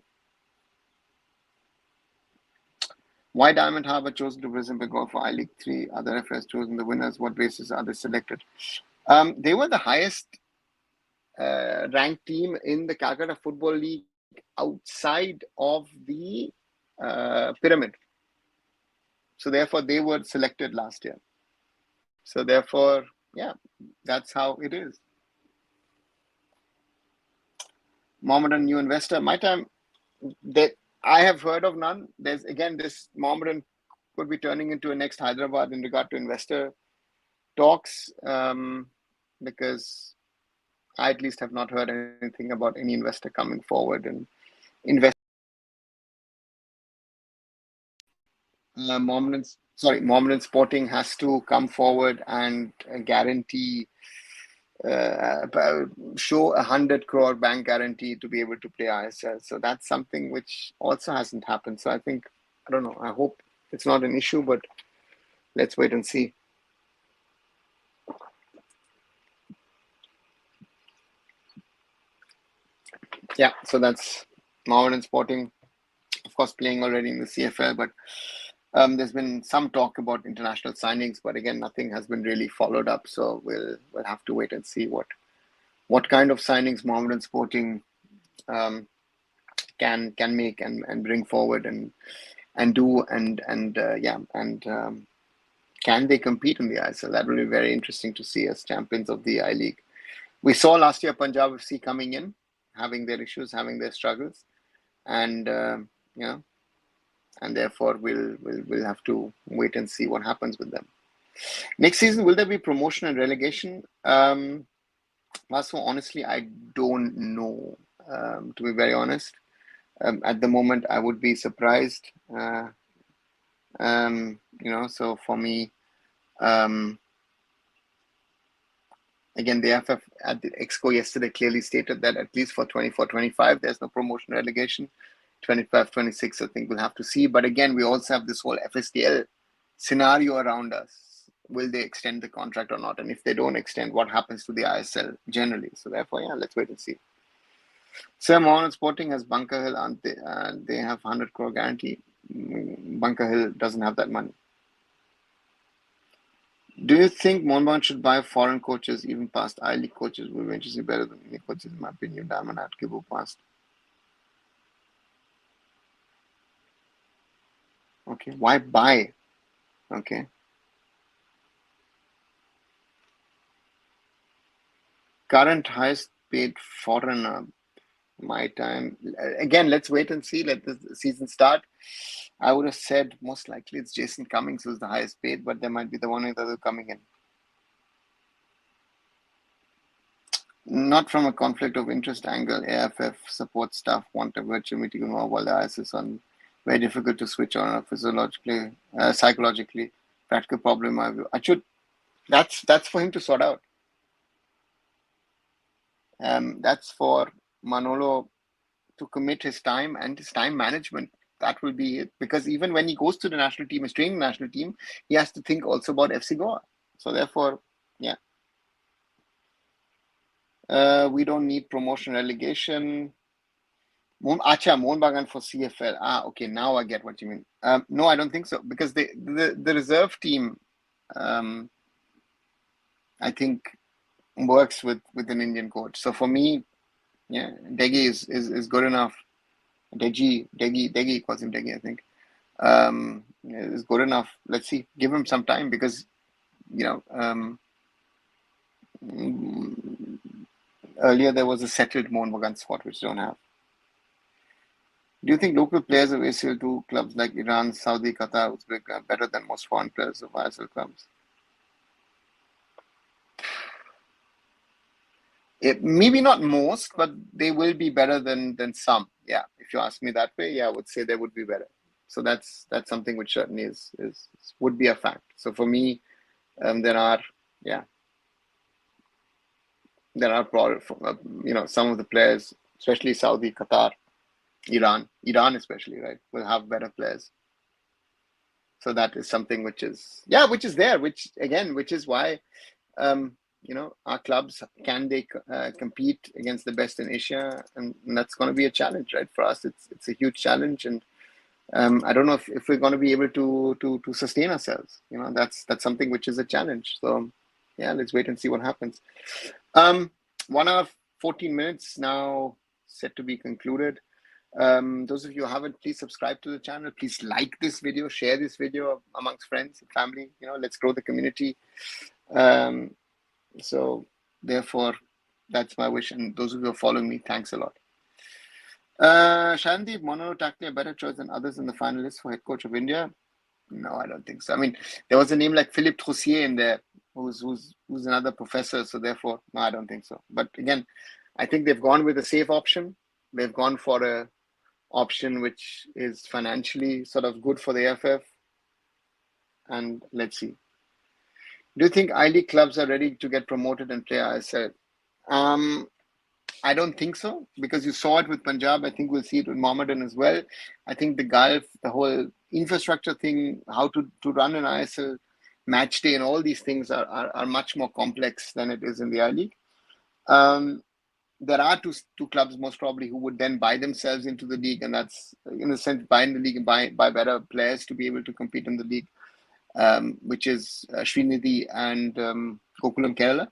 Why Diamond Harbour chosen to present Bengal for I-League 3? Other FAs chosen the winners. What basis are they selected? They were the highest ranked team in the Calcutta Football League outside of the pyramid. So therefore, they were selected last year. So therefore, yeah, that's how it is. Mohammedan new investor. My time, I have heard of none. There's again this Mohammedan could be turning into a next Hyderabad in regard to investor talks, because I at least have not heard anything about any investor coming forward and invest. Mohammedan Sporting has to come forward and guarantee. Show 100 crore bank guarantee to be able to play ISL. So that's something which also hasn't happened. So I think, I don't know, I hope it's not an issue, but let's wait and see. Yeah, so that's Mohammedan Sporting, of course, playing already in the CFL, but there's been some talk about international signings, but again, nothing has been really followed up. So we'll have to wait and see what kind of signings Mohammedan Sporting can make and bring forward. And and do can they compete in the ISL? That will be very interesting to see as champions of the I-League. We saw last year Punjab FC coming in, having their issues, having their struggles, and and therefore we'll have to wait and see what happens with them. Next season, will there be promotion and relegation? So honestly, I don't know. To be very honest, at the moment, I would be surprised. So for me, again, the AIFF at the Exco yesterday clearly stated that at least for 24-25, there's no promotion relegation. 25-26, I think we'll have to see. But again, we also have this whole FSDL scenario around us. Will they extend the contract or not? And if they don't extend, what happens to the ISL generally? So therefore, let's wait and see. Sir, Mohan Sporting has Bunker Hill, and they have 100 crore guarantee. Bunker Hill doesn't have that money. Do you think Mohun should buy foreign coaches even past I-League coaches? Will eventually be better than any coaches, in my opinion. Diamond had Kibu past. Okay, why buy? Okay. Current highest paid foreigner, my time. Again, let's wait and see. Let the season start. I would have said most likely it's Jason Cummings who's the highest paid, but there might be the one or the other coming in. Not from a conflict of interest angle. AIFF support staff want a virtual meeting while the IS is on. Very difficult to switch on physiologically, psychologically. Practical problem, I view. That's for him to sort out. That's for Manolo to commit his time and his time management. That will be it. Because even when he goes to the national team, his training national team, he has to think also about FC Goa. So therefore, we don't need promotion relegation. Mohun Bagan for CFL. Okay, now I get what you mean. No, I don't think so. Because the reserve team, I think, works with an Indian coach. So for me, Degi is good enough. Degi calls him Degi, I think. Is good enough. Let's see. Give him some time because, earlier there was a settled Mohun Bagan spot which don't have. Do you think local players of ACL2 clubs like Iran, Saudi, Qatar, Uzbek are better than most foreign players of ISL clubs? Maybe not most, but they will be better than some. Yeah, if you ask me that way, I would say they would be better. So that's something which certainly would be a fact. So for me, there are some of the players, especially Saudi, Qatar, Iran especially, right, will have better players. So that is something which is there, which is why our clubs, can they compete against the best in Asia, and that's going to be a challenge, right? For us, it's a huge challenge, and I don't know if we're going to be able to sustain ourselves. That's something which is a challenge. So let's wait and see what happens. 1 hour 14 minutes now set to be concluded. Those of you who haven't, please subscribe to the channel. Please like this video, share this video amongst friends and family. Let's grow the community. So therefore, that's my wish. And those of you who are following me, thanks a lot. Shandeep, Manolo Takle a better choice than others in the finalists for head coach of India? No, I don't think so. I mean, there was a name like Philippe Troussier in there, who's another professor. So therefore, no, I don't think so. But again, I think they've gone with a safe option. They've gone for a option which is financially sort of good for the AIFF. And let's see. Do you think I-League clubs are ready to get promoted and play ISL? I don't think so, because you saw it with Punjab. I think we'll see it with Mohammedan as well. I think the Gulf, the whole infrastructure thing, how to run an ISL match day and all these things are much more complex than it is in the I-League. There are two clubs most probably who would then buy themselves into the league, and that's in a sense buying the league and buy better players to be able to compete in the league, which is Srinidhi and Gokulam Kerala.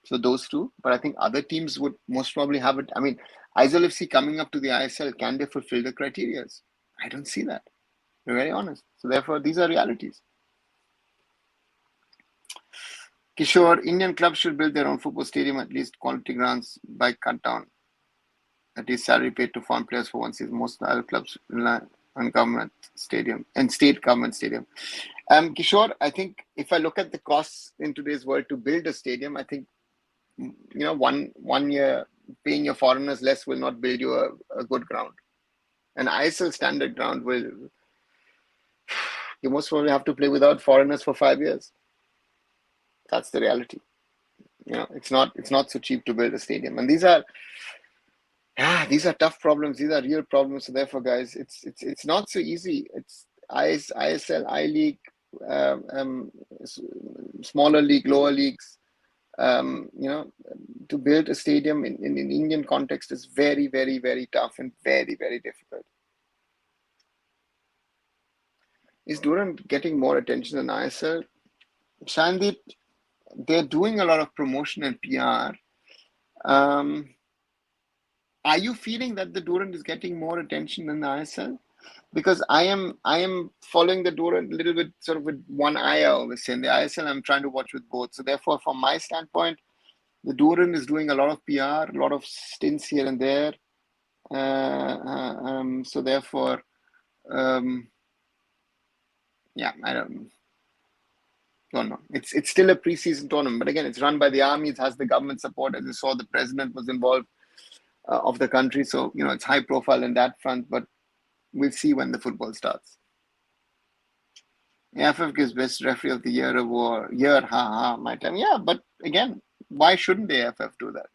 So those two, but I think other teams would most probably have it. I mean, Aizawl FC coming up to the ISL, can they fulfill the criteria? I don't see that. We're very honest. So therefore, these are realities. Kishore, Indian clubs should build their own football stadium, at least quality grounds by cut down. At least salary paid to foreign players for one season. Most other clubs rely on government stadium and state government stadium. Kishore, I think if I look at the costs in today's world to build a stadium, I think one year paying your foreigners less will not build you a good ground. An ISL standard ground will you most probably have to play without foreigners for 5 years. That's the reality. It's not so cheap to build a stadium, and these are tough problems. These are real problems. So therefore, guys, it's not so easy. It's ISL, I League, smaller league, lower leagues. To build a stadium in Indian context is very, very, very tough and very, very difficult. Is Durant getting more attention than ISL? Shandeep, they're doing a lot of promotion and PR. Are you feeling that the Durant is getting more attention than the ISL? Because I am following the Durant a little bit sort of with one eye, I always say. In the ISL, I'm trying to watch with both. So therefore, from my standpoint, the Durant is doing a lot of PR, a lot of stints here and there. So therefore, yeah, I don't know. It's still a preseason tournament, but again, it's run by the army. It has the government support. As you saw, the president was involved of the country, so it's high profile in that front. But we'll see when the football starts. AIFF gives best referee of the year award. My time. Yeah, but again, why shouldn't the AIFF do that?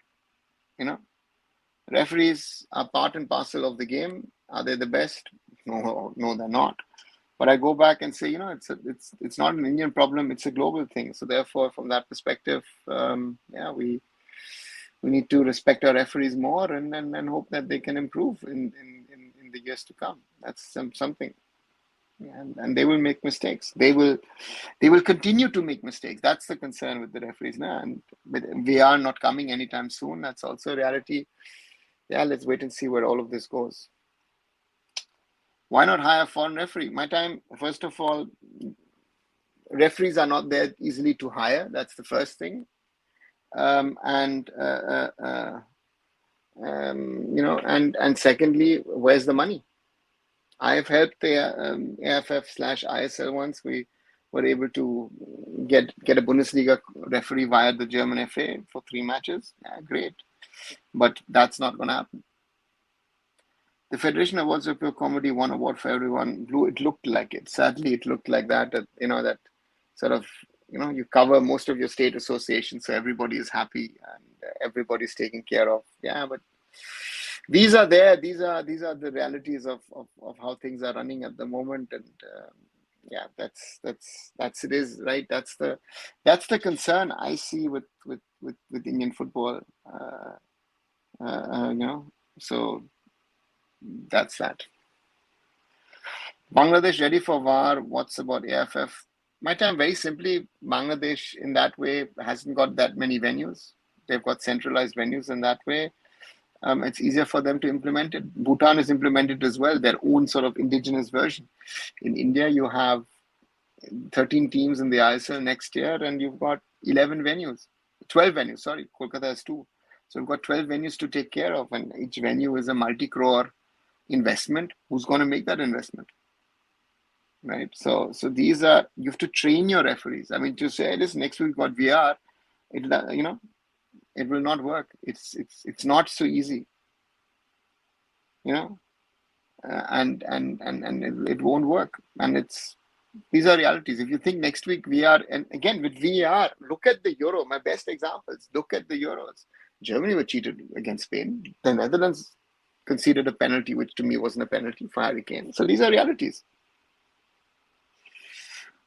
Referees are part and parcel of the game. Are they the best? No, they're not. But I go back and say, it's not an Indian problem. It's a global thing. So therefore, from that perspective, we need to respect our referees more and hope that they can improve in the years to come. That's something. And they will make mistakes. They will continue to make mistakes. That's the concern with the referees now. And with VR not coming anytime soon, that's also a reality. Yeah, let's wait and see where all of this goes. Why not hire a foreign referee? My time, first of all, referees are not there easily to hire. That's the first thing. And secondly, where's the money? I've helped the AFF/ISL once. We were able to get a Bundesliga referee via the German FA for 3 matches. Yeah, great. But that's not going to happen. The Federation Awards of Pure Comedy, one award for everyone. It looked like it. Sadly, it looked like that. That sort of, you cover most of your state association, so everybody is happy and everybody's taken care of. Yeah, but these are there. These are the realities of how things are running at the moment, and that's it is right. That's the concern I see with Indian football. So. That's that. Bangladesh ready for VAR. What's about AFF? My time, very simply, Bangladesh in that way hasn't got that many venues. They've got centralized venues in that way. It's easier for them to implement it. Bhutan is implemented as well, their own sort of indigenous version. In India, you have 13 teams in the ISL next year, and you've got 11 venues. 12 venues, sorry. Kolkata has 2. So we've got 12 venues to take care of, and each venue is a multi-crore investment. Who's going to make that investment, right? So these are, you have to train your referees. I mean, to say this next week got VR, it will not work. It's not so easy, and it won't work. And these are realities. If you think next week VR, and again with VR, look at the Euro. My best examples. Look at the Euros. Germany were cheated against Spain. The Netherlands conceded a penalty, which to me wasn't a penalty for Harry Kane. So these are realities.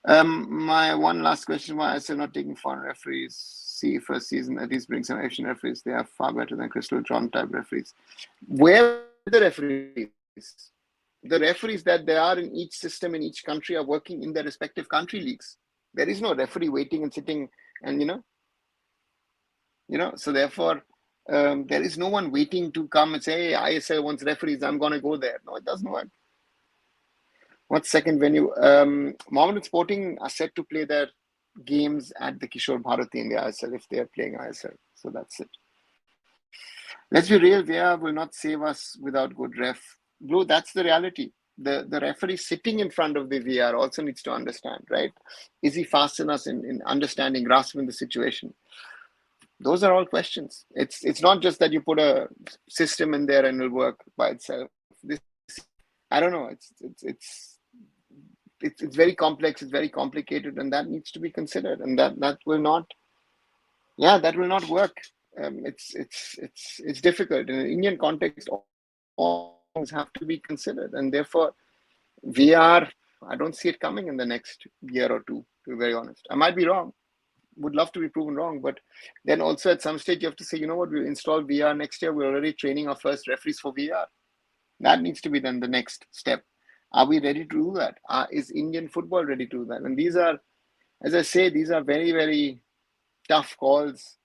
My one last question: why are still not taking foreign referees? See, first season at least bring some Asian referees. They are far better than Crystal John type referees. Where are the referees? The referees that there are in each system in each country are working in their respective country leagues. There is no referee waiting and sitting, and so therefore. There is no one waiting to come and say, hey, ISL wants referees, I'm going to go there. No, it doesn't work. What's second venue? Mohammedan Sporting are set to play their games at the Kishore Bharati in the ISL if they are playing ISL. So that's it. Let's be real, VAR will not save us without good ref. Blue, that's the reality. The referee sitting in front of the VAR also needs to understand, right? Is he fast enough in understanding, grasping the situation? Those are all questions. It's not just that you put a system in there and it'll work by itself. This, I don't know. It's very complex. It's very complicated, and that needs to be considered. And that will not, that will not work. It's difficult in an Indian context. All things have to be considered, and therefore, I don't see it coming in the next year or two. To be very honest, I might be wrong. Would love to be proven wrong, but then also at some stage you have to say, you know what, we'll install VR next year. We're already training our first referees for VR. That needs to be then the next step. Are we ready to do that? Is Indian football ready to do that? And these are, as I say, these are very, very tough calls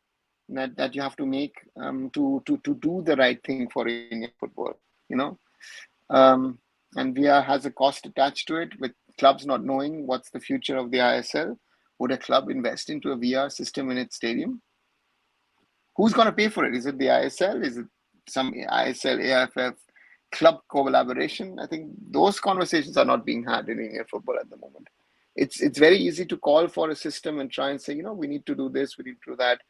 that you have to make to do the right thing for Indian football, you know. And VR has a cost attached to it, with clubs not knowing what's the future of the ISL. Would a club invest into a VR system in its stadium? Who's going to pay for it? Is it the ISL? Is it some ISL, AIFF club collaboration? I think those conversations are not being had in Indian football at the moment. It's very easy to call for a system and try and say, you know, we need to do this, we need to do that.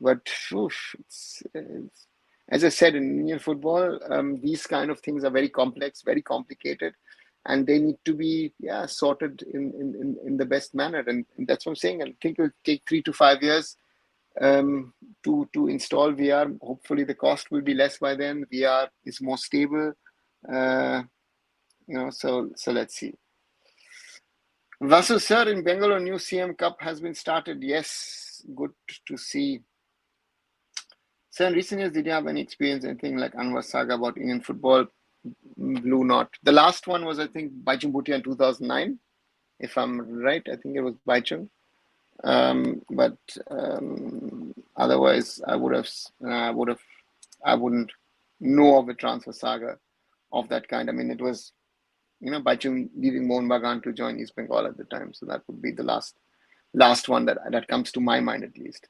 But as I said, in Indian football, these kind of things are very complex, very complicated, and they need to be sorted in the best manner. And that's what I'm saying. I think it will take 3 to 5 years to install VR. Hopefully the cost will be less by then. VR is more stable, so let's see. Vasu sir, in Bangalore, new CM Cup has been started. Yes, good to see. Sir, in recent years, did you have any experience, anything like Anwar saga about Indian football? Blue not. The last one was, I think, Baichung Bhutia in 2009, if I'm right. I think it was Baichung. But otherwise, I wouldn't know of a transfer saga of that kind. I mean, it was, Baichung leaving Mohun Bagan to join East Bengal at the time. So that would be the last one that comes to my mind, at least.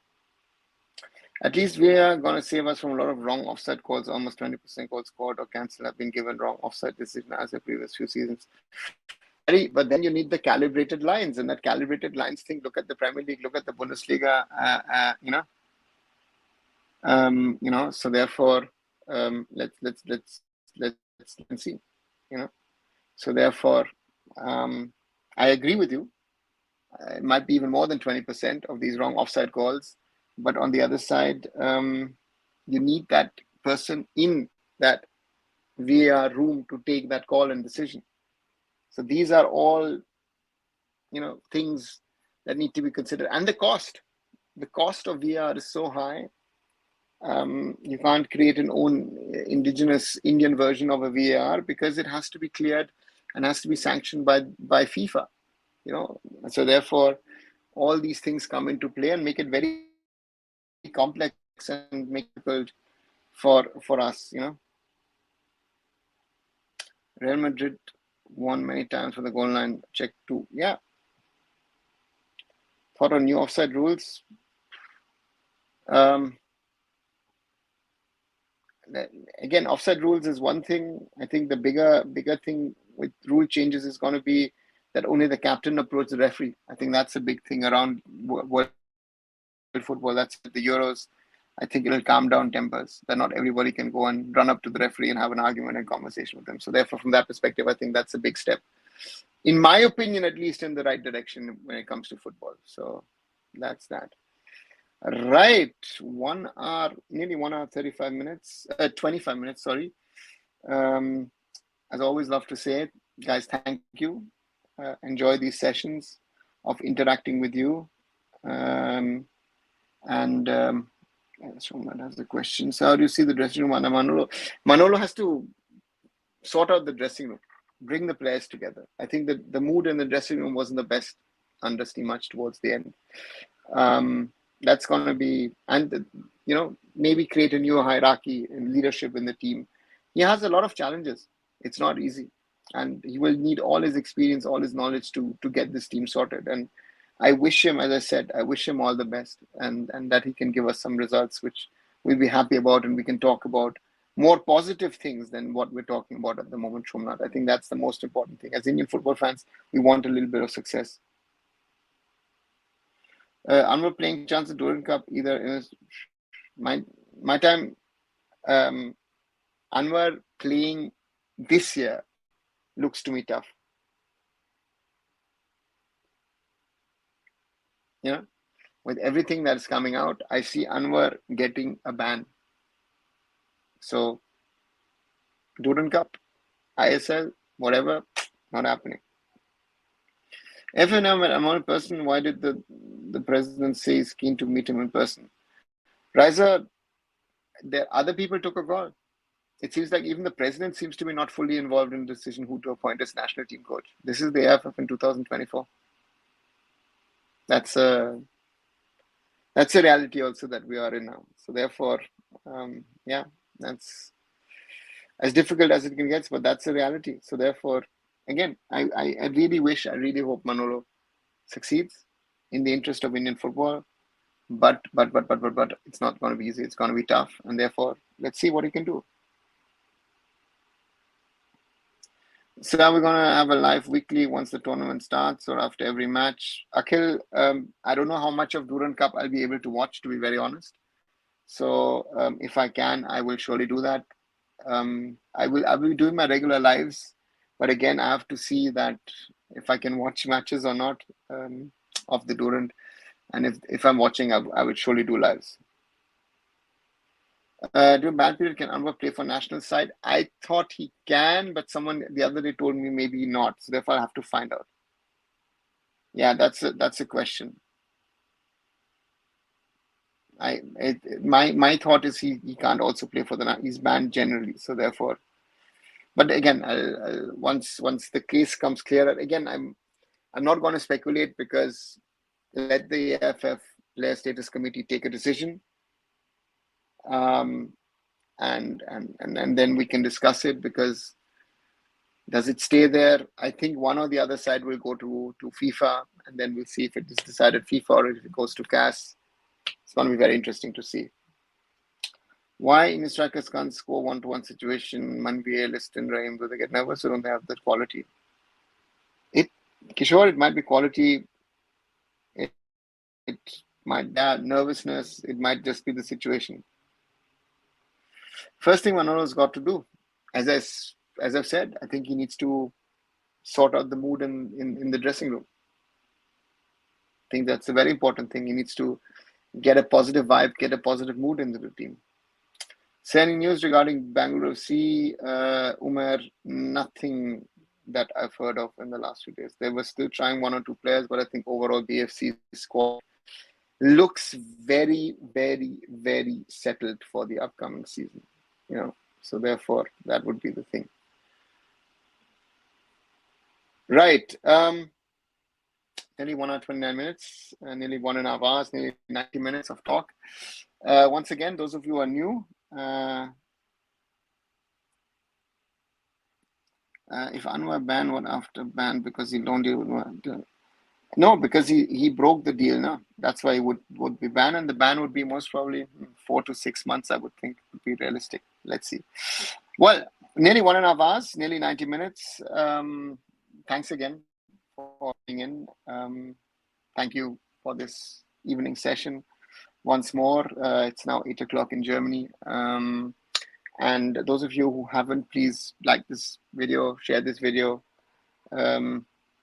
At least we are going to save us from a lot of wrong offside calls. Almost 20% goals scored or cancelled have been given wrong offside decision as the previous few seasons. But then you need the calibrated lines, and that calibrated lines thing. Look at the Premier League, look at the Bundesliga. So therefore, let's see. So therefore, I agree with you. It might be even more than 20% of these wrong offside calls. But on the other side, you need that person in that VAR room to take that call and decision. So these are all, things that need to be considered. And the cost of VAR is so high. You can't create an own indigenous Indian version of a VAR because it has to be cleared and has to be sanctioned by FIFA. So therefore, all these things come into play and make it very complex and make it difficult for us. Real Madrid won many times for the goal line check too. Yeah. Thought on new offside rules. Again, offside rules is one thing. I think the bigger thing with rule changes is going to be that only the captain approaches the referee. I think that's a big thing around world football. That's the Euros. I think it'll calm down tempers, that not everybody can go and run up to the referee and have an argument and conversation with them. So therefore, from that perspective, I think that's a big step, in my opinion, at least in the right direction when it comes to football. So that's that. Right. 1 hour, nearly 1 hour, 25 minutes, 25 minutes, sorry. As always, love to say it. Guys, thank you. Enjoy these sessions of interacting with you. Someone has the question. So how do you see the dressing room under Manolo? Manolo has to sort out the dressing room, bring the players together. I think that the mood in the dressing room wasn't the best under much towards the end. That's going to be, and maybe create a new hierarchy and leadership in the team. He has a lot of challenges. It's not easy. and he will need all his experience, all his knowledge to get this team sorted. And I wish him, as I said, I wish him all the best, and that he can give us some results which we'll be happy about, and we can talk about more positive things than what we're talking about at the moment, Shumnath. I think that's the most important thing. As Indian football fans, we want a little bit of success. Anwar playing chance of Durand Cup either in my time. Anwar playing this year looks to me tough. You know, with everything that's coming out, I see Anwar getting a ban. So, Durand Cup, ISL, whatever, not happening. If I'm a person, why did the president say he's keen to meet him in person? Riza, other people took a call. It seems like even the president seems to be not fully involved in the decision who to appoint as national team coach. This is the AIFF in 2024. That's a reality also that we are in now. So therefore, yeah, that's as difficult as it can get, but that's a reality. So therefore, again, I really wish, I really hope Manolo succeeds in the interest of Indian football. But it's not going to be easy. It's going to be tough, and therefore, let's see what he can do. So are we going to have a live weekly once the tournament starts or after every match? Akhil, I don't know how much of Durand Cup I'll be able to watch, to be very honest. So if I can, I will surely do that. I will be doing my regular lives, but again, I have to see that if I can watch matches or not of the Durand. And if I'm watching, I would surely do lives. During bad period, can Anwar play for national side? I thought he can, but someone the other day told me maybe not. So therefore, I have to find out. Yeah, that's a question. My thought is he can't also play for he's banned generally. So therefore, but again, I'll once the case comes clearer, again, I'm not going to speculate, because let the AIFF Player Status Committee take a decision. And then we can discuss it, because does it stay there? I think one or the other side will go to FIFA, and then we'll see if it is decided FIFA or if it goes to CAS. It's going to be very interesting to see. Why Indian strikers can't score one-to-one situation? Manvir, Liston, Rahim, do they get nervous or don't they have that quality? Kishore, it might be quality. It might be nervousness. It might just be the situation. First thing Manolo's got to do, as I've said, I think he needs to sort out the mood in the dressing room. I think that's a very important thing. He needs to get a positive vibe, get a positive mood into the team. So any news regarding Bangalore FC, Umar? Nothing that I've heard of in the last few days. They were still trying one or two players, but I think overall BFC squad looks very, very, very settled for the upcoming season. So therefore that would be the thing. Right. Nearly 1 hour 29 minutes, nearly 1.5 hours, nearly 90 minutes of talk. Once again, those of you who are new, if Anwar banned one after ban because he don't deal with no, because he broke the deal. No, that's why he would be banned, and the ban would be most probably 4 to 6 months. I would think would be realistic. Let's see. Well, nearly 1.5 hours, nearly 90 minutes. Thanks again for being in. Thank you for this evening session. Once more, it's now 8 o'clock in Germany. And those of you who haven't, please like this video, share this video,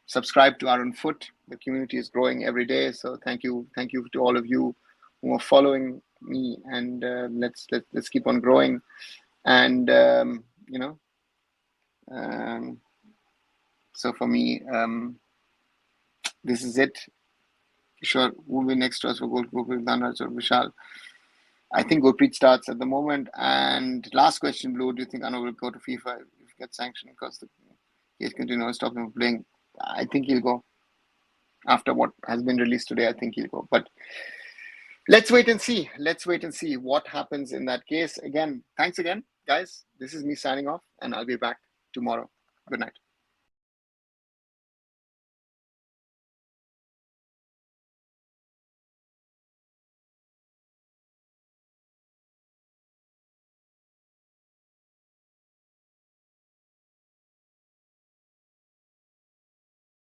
subscribe to arunfoot. The community is growing every day. So thank you to all of you who are following me, and let's keep on growing. And so for me, this is it. Sure, who will be next to us for Gurpreet, Dhanraj or Vishal? I think Gurpreet starts at the moment. And last question, Blue, do you think Anwar will go to FIFA if he gets sanctioned because the case continues stopping him playing? I think he'll go. After what has been released today, I think he'll go. But let's wait and see. Let's wait and see what happens in that case. Again, thanks again, guys. This is me signing off, and I'll be back tomorrow. Good night.